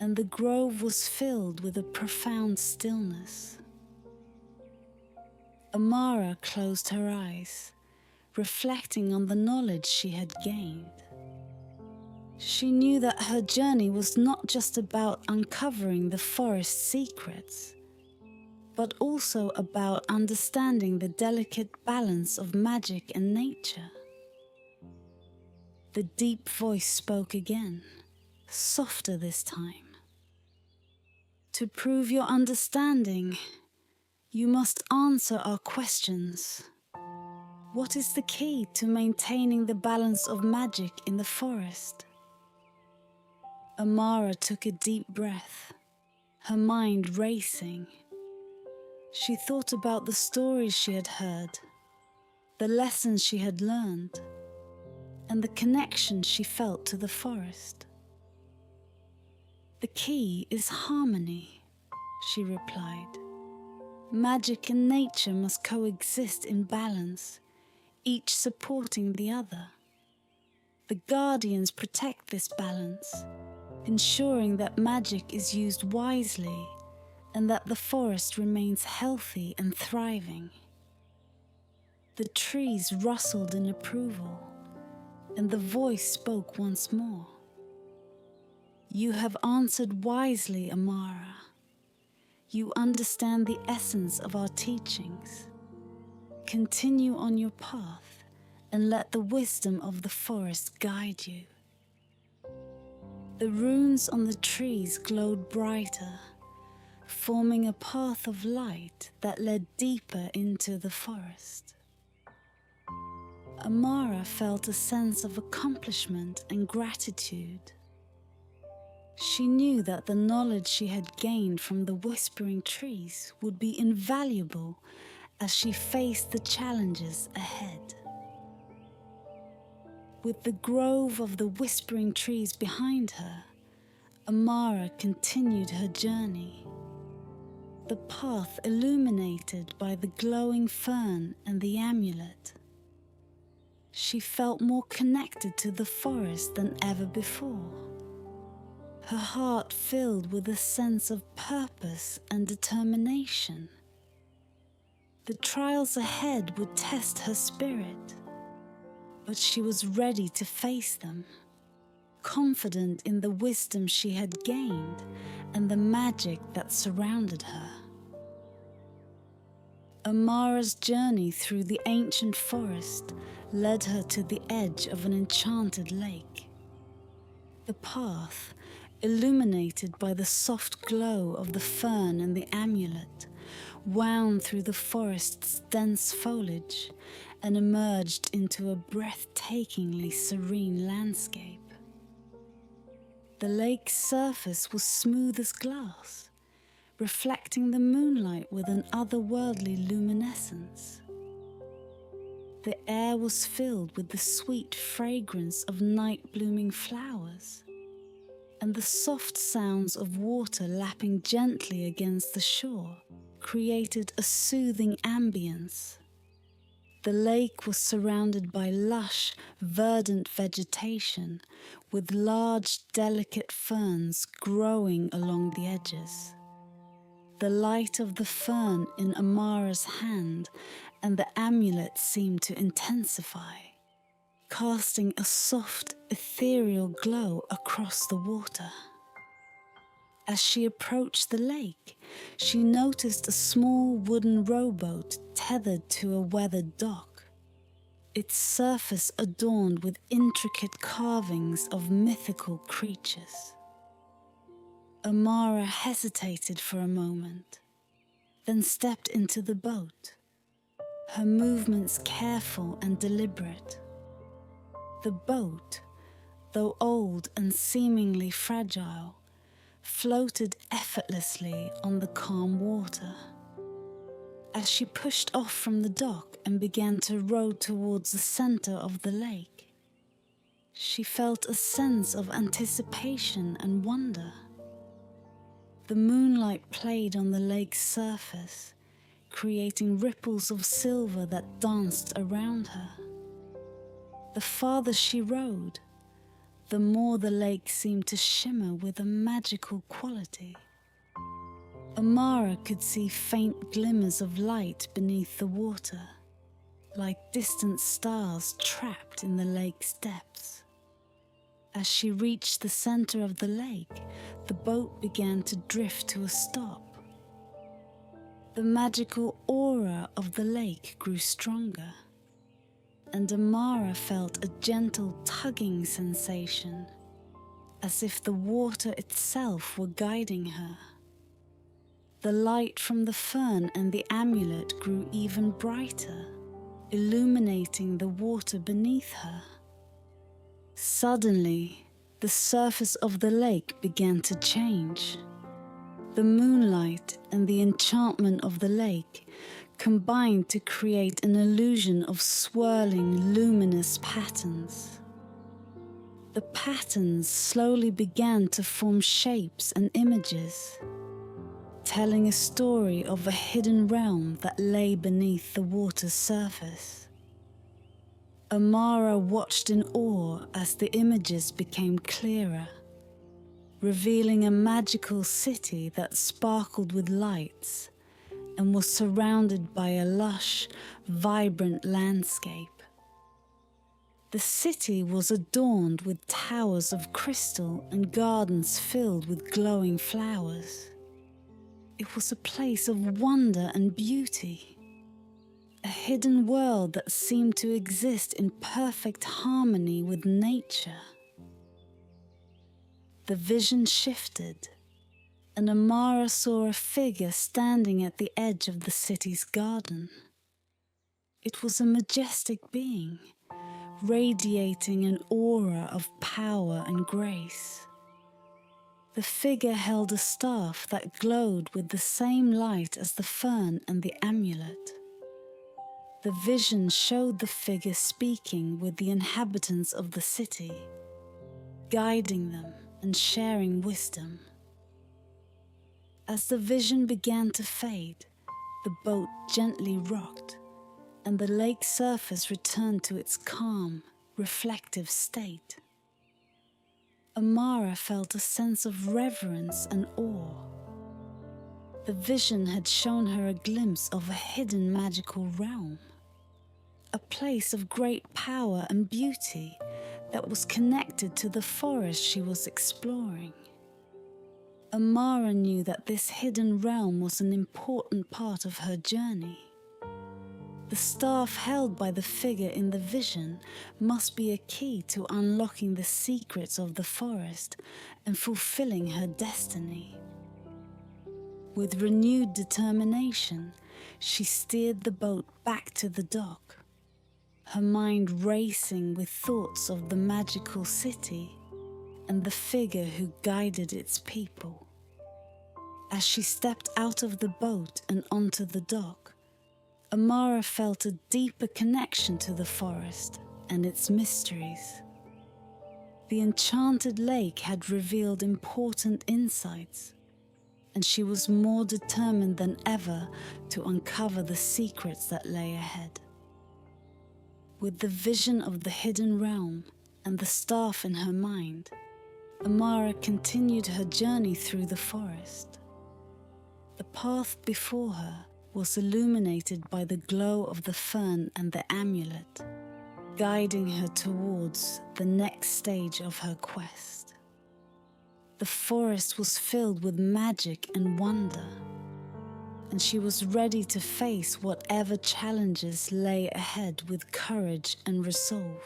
and the grove was filled with a profound stillness. Amara closed her eyes, reflecting on the knowledge she had gained. She knew that her journey was not just about uncovering the forest's secrets, but also about understanding the delicate balance of magic and nature. The deep voice spoke again, softer this time. "To prove your understanding, you must answer our questions. What is the key to maintaining the balance of magic in the forest?" Amara took a deep breath, her mind racing. She thought about the stories she had heard, the lessons she had learned, and the connection she felt to the forest. "The key is harmony," she replied. "Magic and nature must coexist in balance, each supporting the other. The guardians protect this balance, ensuring that magic is used wisely and that the forest remains healthy and thriving." The trees rustled in approval, and the voice spoke once more. "You have answered wisely, Amara. You understand the essence of our teachings. Continue on your path and let the wisdom of the forest guide you." The runes on the trees glowed brighter, forming a path of light that led deeper into the forest. Amara felt a sense of accomplishment and gratitude. She knew that the knowledge she had gained from the whispering trees would be invaluable as she faced the challenges ahead. With the grove of the whispering trees behind her, Amara continued her journey, the path illuminated by the glowing fern and the amulet. She felt more connected to the forest than ever before, her heart filled with a sense of purpose and determination. The trials ahead would test her spirit, but she was ready to face them, confident in the wisdom she had gained and the magic that surrounded her. Amara's journey through the ancient forest led her to the edge of an enchanted lake. The path, illuminated by the soft glow of the fern and the amulet, wound through the forest's dense foliage and emerged into a breathtakingly serene landscape. The lake's surface was smooth as glass, reflecting the moonlight with an otherworldly luminescence. The air was filled with the sweet fragrance of night-blooming flowers, and the soft sounds of water lapping gently against the shore created a soothing ambience. The lake was surrounded by lush, verdant vegetation, with large, delicate ferns growing along the edges. The light of the fern in Amara's hand and the amulet seemed to intensify, casting a soft, ethereal glow across the water. As she approached the lake, she noticed a small wooden rowboat tethered to a weathered dock, its surface adorned with intricate carvings of mythical creatures. Amara hesitated for a moment, then stepped into the boat, her movements careful and deliberate. The boat, though old and seemingly fragile, floated effortlessly on the calm water. As she pushed off from the dock and began to row towards the center of the lake, she felt a sense of anticipation and wonder. The moonlight played on the lake's surface, creating ripples of silver that danced around her. The farther she rowed, the more the lake seemed to shimmer with a magical quality. Amara could see faint glimmers of light beneath the water, like distant stars trapped in the lake's depths. As she reached the center of the lake, the boat began to drift to a stop. The magical aura of the lake grew stronger, and Amara felt a gentle tugging sensation, as if the water itself were guiding her. The light from the fern and the amulet grew even brighter, illuminating the water beneath her. Suddenly, the surface of the lake began to change. The moonlight and the enchantment of the lake combined to create an illusion of swirling, luminous patterns. The patterns slowly began to form shapes and images, telling a story of a hidden realm that lay beneath the water's surface. Amara watched in awe as the images became clearer, revealing a magical city that sparkled with lights and was surrounded by a lush, vibrant landscape. The city was adorned with towers of crystal and gardens filled with glowing flowers. It was a place of wonder and beauty, a hidden world that seemed to exist in perfect harmony with nature. The vision shifted, and Amara saw a figure standing at the edge of the city's garden. It was a majestic being, radiating an aura of power and grace. The figure held a staff that glowed with the same light as the fern and the amulet. The vision showed the figure speaking with the inhabitants of the city, guiding them and sharing wisdom. As the vision began to fade, the boat gently rocked, and the lake surface returned to its calm, reflective state. Amara felt a sense of reverence and awe. The vision had shown her a glimpse of a hidden magical realm, a place of great power and beauty that was connected to the forest she was exploring. Amara knew that this hidden realm was an important part of her journey. The staff held by the figure in the vision must be a key to unlocking the secrets of the forest and fulfilling her destiny. With renewed determination, she steered the boat back to the dock, her mind racing with thoughts of the magical city and the figure who guided its people. As she stepped out of the boat and onto the dock, Amara felt a deeper connection to the forest and its mysteries. The enchanted lake had revealed important insights, and she was more determined than ever to uncover the secrets that lay ahead. With the vision of the hidden realm and the staff in her mind, Amara continued her journey through the forest. The path before her was illuminated by the glow of the fern and the amulet, guiding her towards the next stage of her quest. The forest was filled with magic and wonder, and she was ready to face whatever challenges lay ahead with courage and resolve.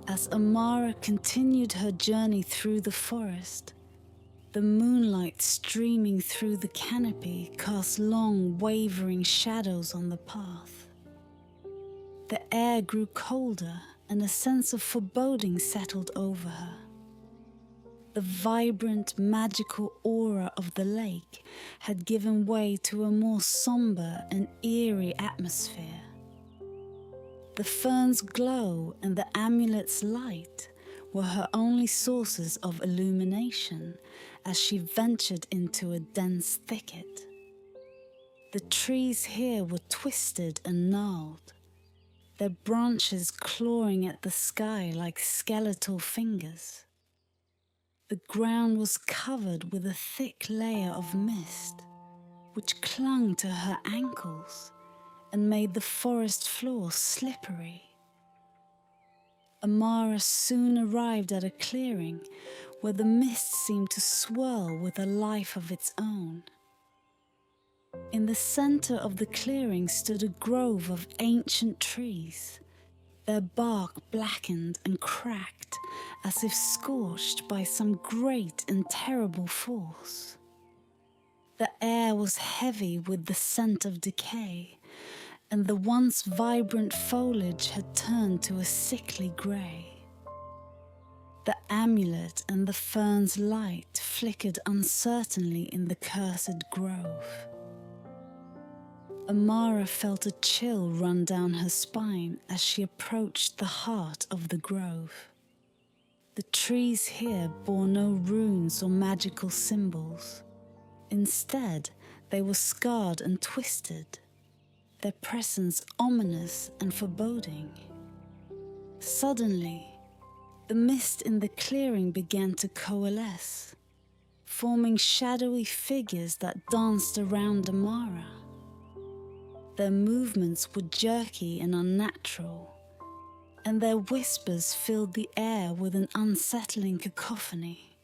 As Amara continued her journey through the forest, the moonlight streaming through the canopy cast long, wavering shadows on the path. The air grew colder, and a sense of foreboding settled over her. The vibrant, magical aura of the lake had given way to a more somber and eerie atmosphere. The fern's glow and the amulet's light were her only sources of illumination as she ventured into a dense thicket. The trees here were twisted and gnarled, their branches clawing at the sky like skeletal fingers. The ground was covered with a thick layer of mist, which clung to her ankles and made the forest floor slippery. Amara soon arrived at a clearing where the mist seemed to swirl with a life of its own. In the center of the clearing stood a grove of ancient trees, their bark blackened and cracked as if scorched by some great and terrible force. The air was heavy with the scent of decay, and the once vibrant foliage had turned to a sickly grey. The amulet and the fern's light flickered uncertainly in the cursed grove. Amara felt a chill run down her spine as she approached the heart of the grove. The trees here bore no runes or magical symbols. Instead, they were scarred and twisted, their presence ominous and foreboding. Suddenly, the mist in the clearing began to coalesce, forming shadowy figures that danced around Amara. Their movements were jerky and unnatural, and their whispers filled the air with an unsettling cacophony.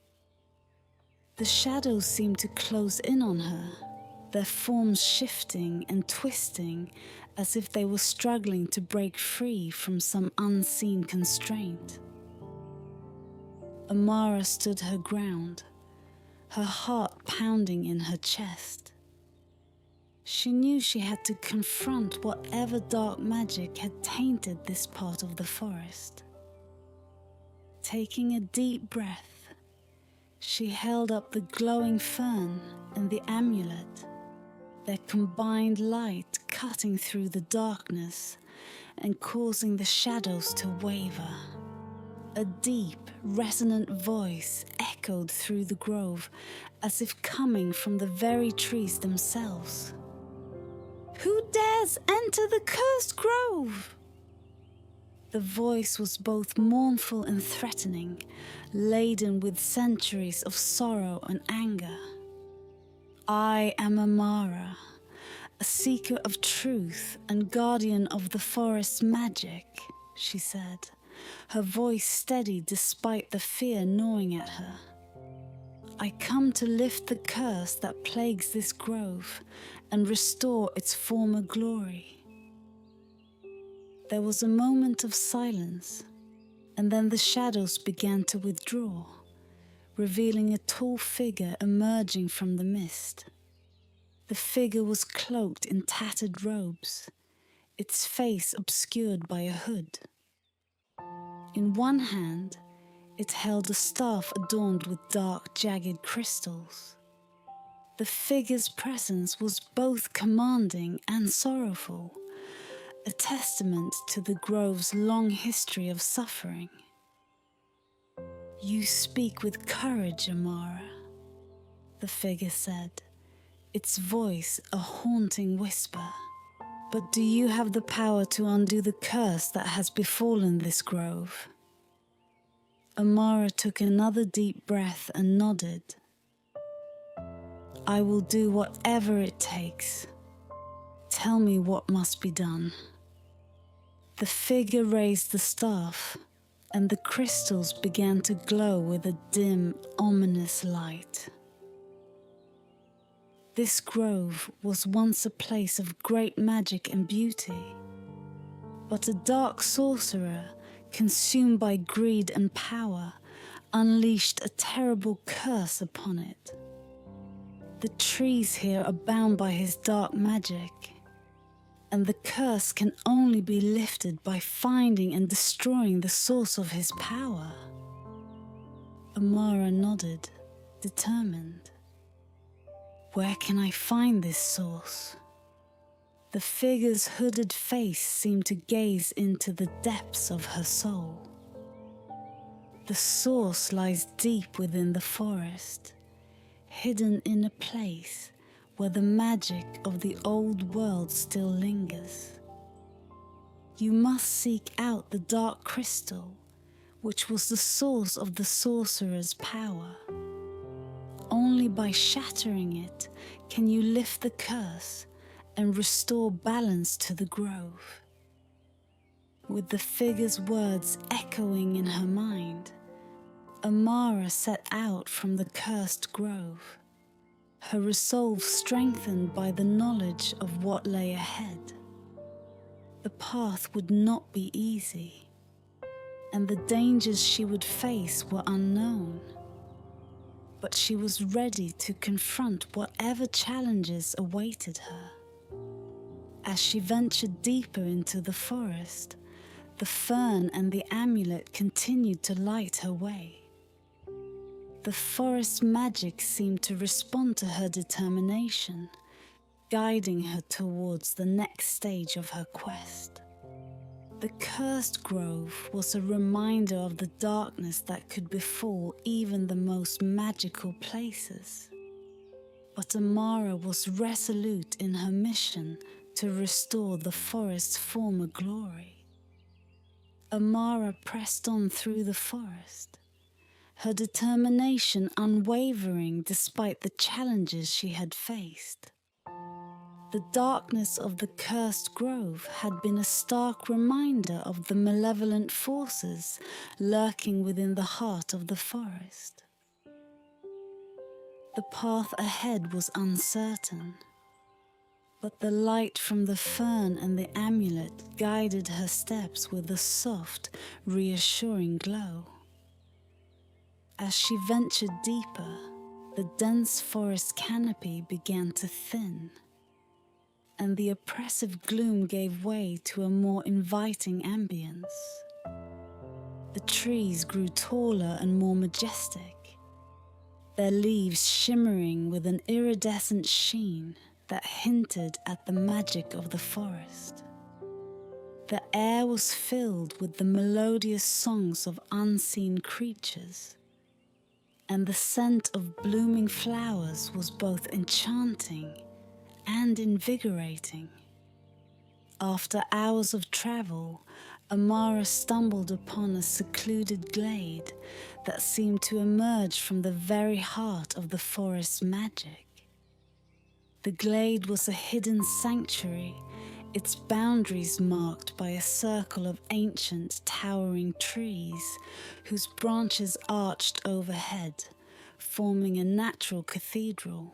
The shadows seemed to close in on her, their forms shifting and twisting as if they were struggling to break free from some unseen constraint. Amara stood her ground, her heart pounding in her chest. She knew she had to confront whatever dark magic had tainted this part of the forest. Taking a deep breath, she held up the glowing fern and the amulet, their combined light cutting through the darkness and causing the shadows to waver. A deep, resonant voice echoed through the grove, as if coming from the very trees themselves. "Who dares enter the cursed grove?" The voice was both mournful and threatening, laden with centuries of sorrow and anger. "I am Amara, a seeker of truth and guardian of the forest's magic," she said, her voice steady despite the fear gnawing at her. "I come to lift the curse that plagues this grove and restore its former glory." There was a moment of silence, and then the shadows began to withdraw, revealing a tall figure emerging from the mist. The figure was cloaked in tattered robes, its face obscured by a hood. In one hand, it held a staff adorned with dark, jagged crystals. The figure's presence was both commanding and sorrowful, a testament to the grove's long history of suffering. "You speak with courage, Amara," the figure said, its voice a haunting whisper. "But do you have the power to undo the curse that has befallen this grove?" Amara took another deep breath and nodded. "I will do whatever it takes. Tell me what must be done." The figure raised the staff, and the crystals began to glow with a dim, ominous light. This grove was once a place of great magic and beauty, but a dark sorcerer, consumed by greed and power, unleashed a terrible curse upon it. The trees here are bound by his dark magic, and the curse can only be lifted by finding and destroying the source of his power. Amara nodded, determined. "Where can I find this source?" The figure's hooded face seemed to gaze into the depths of her soul. "The source lies deep within the forest, hidden in a place where the magic of the old world still lingers. You must seek out the dark crystal, which was the source of the sorcerer's power. Only by shattering it can you lift the curse and restore balance to the grove." With the figure's words echoing in her mind, Amara set out from the cursed grove, her resolve strengthened by the knowledge of what lay ahead. The path would not be easy, and the dangers she would face were unknown. But she was ready to confront whatever challenges awaited her. As she ventured deeper into the forest, the fern and the amulet continued to light her way. The forest magic seemed to respond to her determination, guiding her towards the next stage of her quest. The cursed grove was a reminder of the darkness that could befall even the most magical places. But Amara was resolute in her mission to restore the forest's former glory. Amara pressed on through the forest, her determination unwavering despite the challenges she had faced. The darkness of the cursed grove had been a stark reminder of the malevolent forces lurking within the heart of the forest. The path ahead was uncertain, but the light from the fern and the amulet guided her steps with a soft, reassuring glow. As she ventured deeper, the dense forest canopy began to thin, and the oppressive gloom gave way to a more inviting ambience. The trees grew taller and more majestic, their leaves shimmering with an iridescent sheen that hinted at the magic of the forest. The air was filled with the melodious songs of unseen creatures, and the scent of blooming flowers was both enchanting and invigorating. After hours of travel, Amara stumbled upon a secluded glade that seemed to emerge from the very heart of the forest's magic. The glade was a hidden sanctuary, its boundaries marked by a circle of ancient, towering trees whose branches arched overhead, forming a natural cathedral.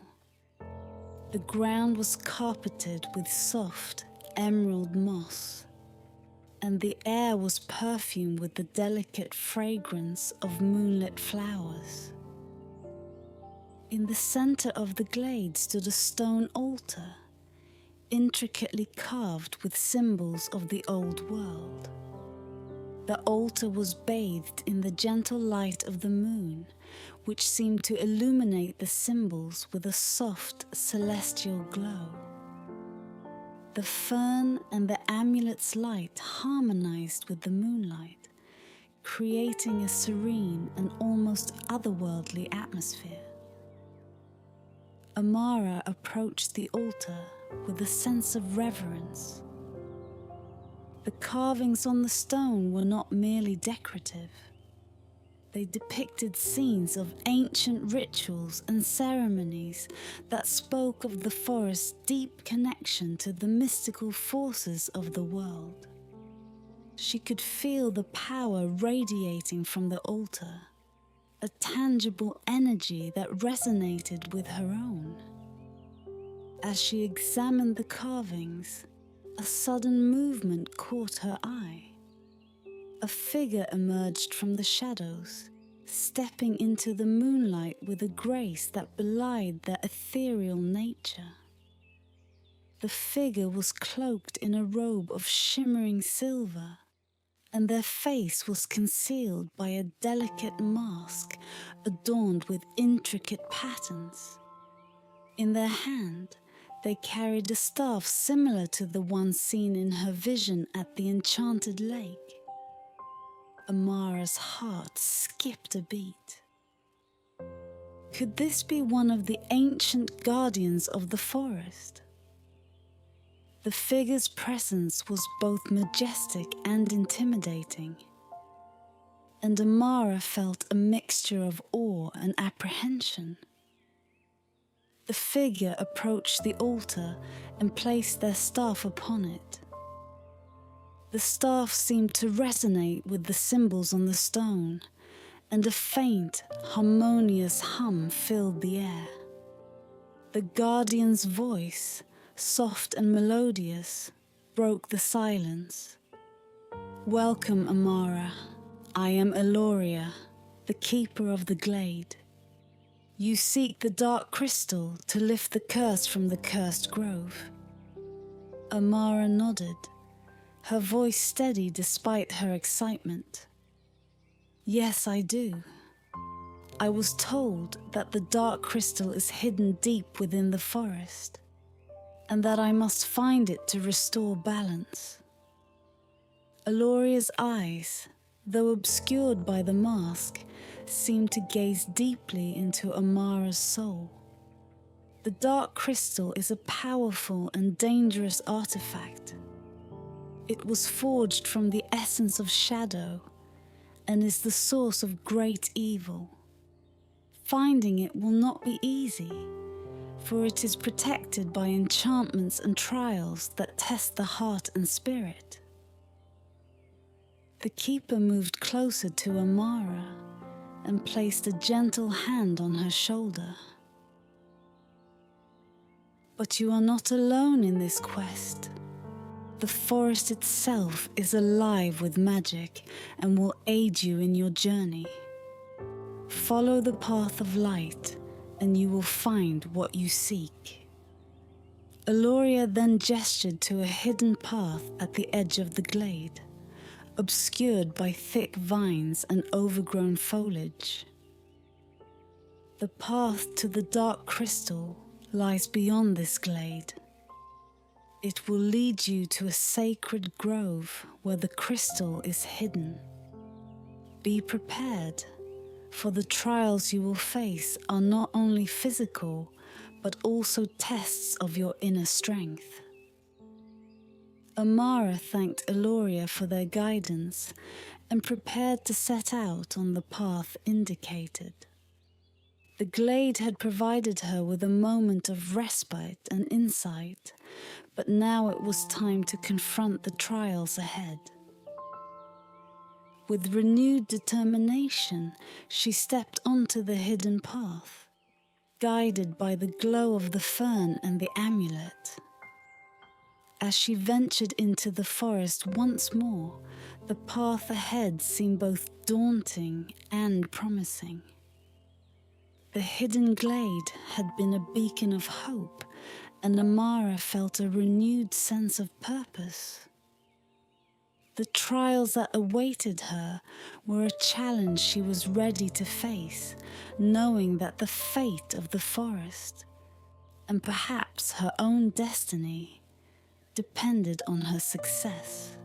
The ground was carpeted with soft, emerald moss, and the air was perfumed with the delicate fragrance of moonlit flowers. In the center of the glade stood a stone altar, intricately carved with symbols of the old world. The altar was bathed in the gentle light of the moon, which seemed to illuminate the symbols with a soft, celestial glow. The fern and the amulet's light harmonized with the moonlight, creating a serene and almost otherworldly atmosphere. Amara approached the altar with a sense of reverence. The carvings on the stone were not merely decorative. They depicted scenes of ancient rituals and ceremonies that spoke of the forest's deep connection to the mystical forces of the world. She could feel the power radiating from the altar, a tangible energy that resonated with her own. As she examined the carvings, a sudden movement caught her eye. A figure emerged from the shadows, stepping into the moonlight with a grace that belied their ethereal nature. The figure was cloaked in a robe of shimmering silver, and their face was concealed by a delicate mask adorned with intricate patterns. In their hand, they carried a staff similar to the one seen in her vision at the Enchanted lake. Amara's heart skipped a beat. Could this be one of the ancient guardians of the forest? The figure's presence was both majestic and intimidating, and Amara felt a mixture of awe and apprehension. The figure approached the altar and placed their staff upon it. The staff seemed to resonate with the symbols on the stone, and a faint, harmonious hum filled the air. The guardian's voice, soft and melodious, broke the silence. "Welcome, Amara. I am Valoria, the keeper of the glade. You seek the dark crystal to lift the curse from the cursed grove." Amara nodded, her voice steady despite her excitement. "Yes, I do. I was told that the dark crystal is hidden deep within the forest, and that I must find it to restore balance." Valoria's eyes, though obscured by the mask, seemed to gaze deeply into Amara's soul. The dark crystal is a powerful and dangerous artifact. It was forged from the essence of shadow and is the source of great evil. Finding it will not be easy, for it is protected by enchantments and trials that test the heart and spirit. The keeper moved closer to Amara and placed a gentle hand on her shoulder. "But you are not alone in this quest. The forest itself is alive with magic and will aid you in your journey. Follow the path of light and you will find what you seek." Valoria then gestured to a hidden path at the edge of the glade, obscured by thick vines and overgrown foliage. "The path to the dark crystal lies beyond this glade. It will lead you to a sacred grove where the crystal is hidden. Be prepared, for the trials you will face are not only physical, but also tests of your inner strength. Amara thanked Valoria for their guidance and prepared to set out on the path indicated. The Glade had provided her with a moment of respite and insight, but now it was time to confront the trials ahead. With renewed determination, she stepped onto the hidden path, guided by the glow of the fern and the amulet. As she ventured into the forest once more, the path ahead seemed both daunting and promising. The hidden glade had been a beacon of hope, and Amara felt a renewed sense of purpose. The trials that awaited her were a challenge she was ready to face, knowing that the fate of the forest, and perhaps her own destiny, depended on her success.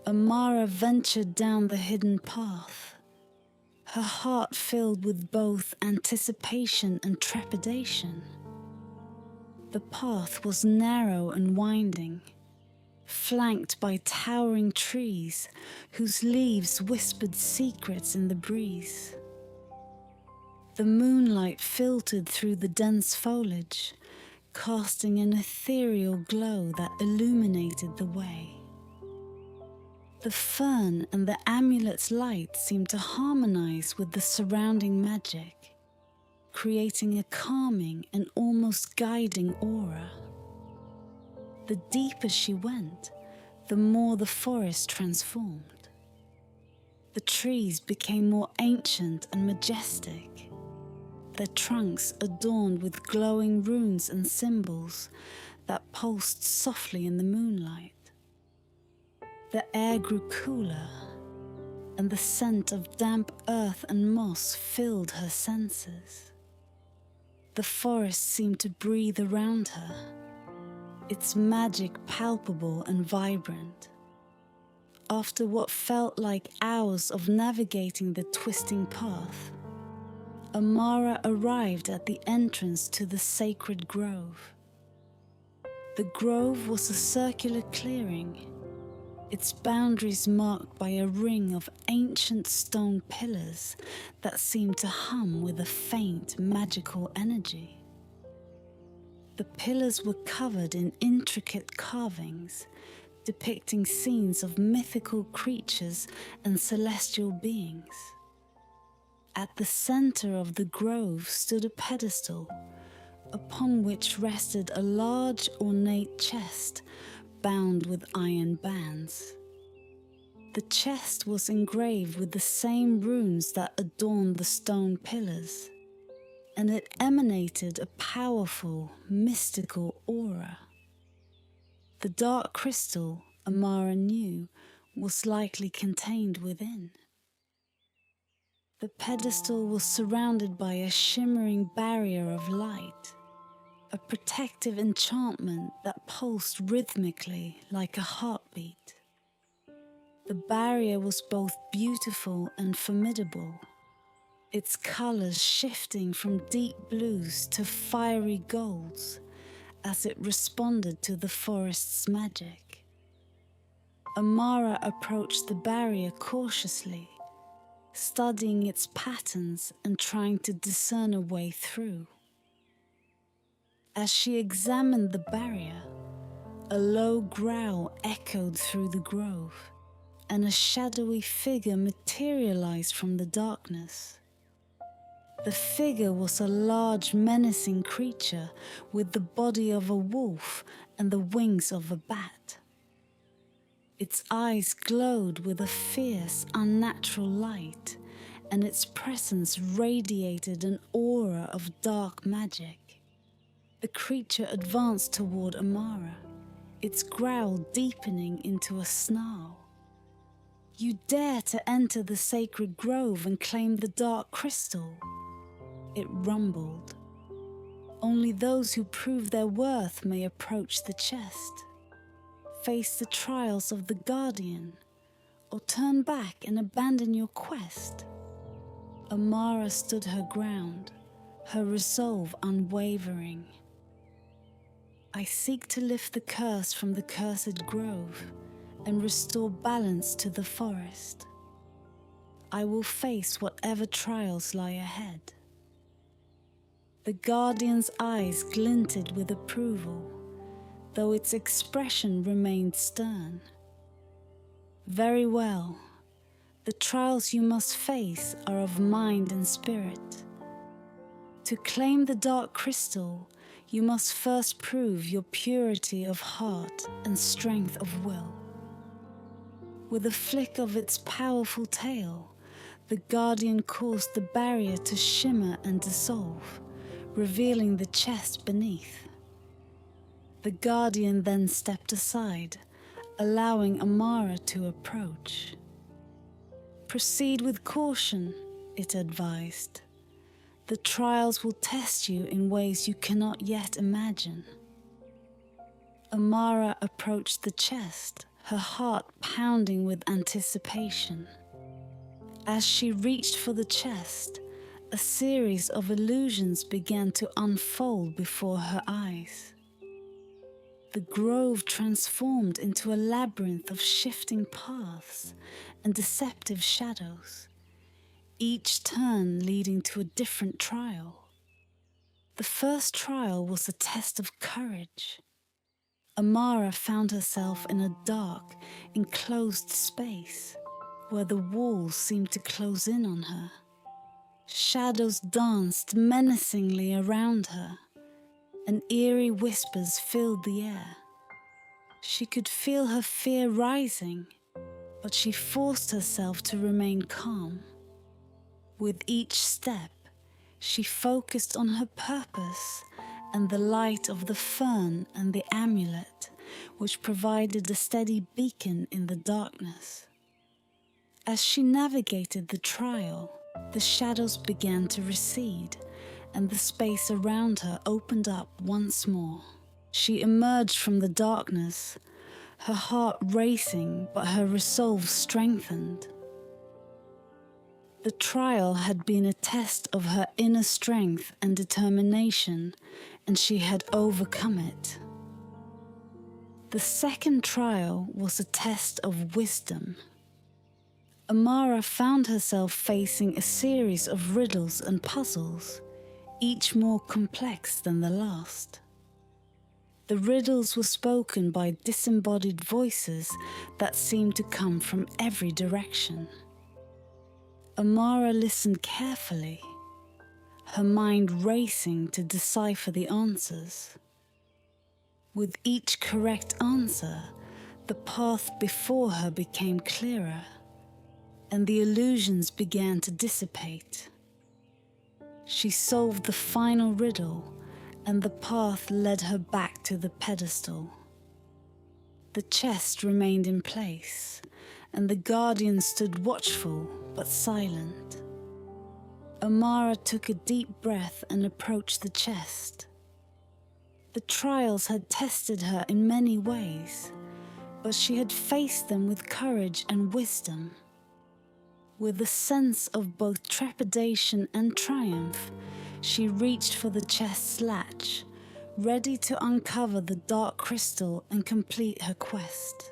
Amara ventured down the hidden path, her heart filled with both anticipation and trepidation. The path was narrow and winding, flanked by towering trees whose leaves whispered secrets in the breeze. The moonlight filtered through the dense foliage, casting an ethereal glow that illuminated the way. The fern and the amulet's light seemed to harmonize with the surrounding magic, creating a calming and almost guiding aura. The deeper she went, the more the forest transformed. The trees became more ancient and majestic, their trunks adorned with glowing runes and symbols that pulsed softly in the moonlight. The air grew cooler, and the scent of damp earth and moss filled her senses. The forest seemed to breathe around her, its magic palpable and vibrant. After what felt like hours of navigating the twisting path, Amara arrived at the entrance to the sacred grove. The grove was a circular clearing, its boundaries marked by a ring of ancient stone pillars that seemed to hum with a faint magical energy. The pillars were covered in intricate carvings, depicting scenes of mythical creatures and celestial beings. At the center of the grove stood a pedestal, upon which rested a large ornate chest bound with iron bands. The chest was engraved with the same runes that adorned the stone pillars, and it emanated a powerful, mystical aura. The dark crystal, Amara knew, was likely contained within. The pedestal was surrounded by a shimmering barrier of light, a protective enchantment that pulsed rhythmically like a heartbeat. The barrier was both beautiful and formidable, its colors shifting from deep blues to fiery golds as it responded to the forest's magic. Amara approached the barrier cautiously, studying its patterns and trying to discern a way through. As she examined the barrier, a low growl echoed through the grove, and a shadowy figure materialized from the darkness. The figure was a large, menacing creature with the body of a wolf and the wings of a bat. Its eyes glowed with a fierce, unnatural light, and its presence radiated an aura of dark magic. The creature advanced toward Amara, its growl deepening into a snarl. "You dare to enter the sacred grove and claim the dark crystal," it rumbled. Only those who prove their worth may approach the chest, face the trials of the guardian, or turn back and abandon your quest. Amara stood her ground, her resolve unwavering. I seek to lift the curse from the cursed grove and restore balance to the forest. I will face whatever trials lie ahead. The guardian's eyes glinted with approval, though its expression remained stern. Very well, the trials you must face are of mind and spirit. To claim the dark crystal, you must first prove your purity of heart and strength of will. With a flick of its powerful tail, the guardian caused the barrier to shimmer and dissolve, revealing the chest beneath. The guardian then stepped aside, allowing Amara to approach. Proceed with caution, it advised. The trials will test you in ways you cannot yet imagine. Amara approached the chest, her heart pounding with anticipation. As she reached for the chest, a series of illusions began to unfold before her eyes. The grove transformed into a labyrinth of shifting paths and deceptive shadows, each turn leading to a different trial. The first trial was a test of courage. Amara found herself in a dark, enclosed space where the walls seemed to close in on her. Shadows danced menacingly around her, and eerie whispers filled the air. She could feel her fear rising, but she forced herself to remain calm. With each step, she focused on her purpose and the light of the fern and the amulet, which provided a steady beacon in the darkness. As she navigated the trial, the shadows began to recede, and the space around her opened up once more. She emerged from the darkness, her heart racing but her resolve strengthened. The trial had been a test of her inner strength and determination, and she had overcome it. The second trial was a test of wisdom. Amara found herself facing a series of riddles and puzzles, each more complex than the last. The riddles were spoken by disembodied voices that seemed to come from every direction. Amara listened carefully, her mind racing to decipher the answers. With each correct answer, the path before her became clearer, and the illusions began to dissipate. She solved the final riddle, and the path led her back to the pedestal. The chest remained in place, and the guardian stood watchful but silent. Amara took a deep breath and approached the chest. The trials had tested her in many ways, but she had faced them with courage and wisdom. With a sense of both trepidation and triumph, she reached for the chest's latch, ready to uncover the dark crystal and complete her quest.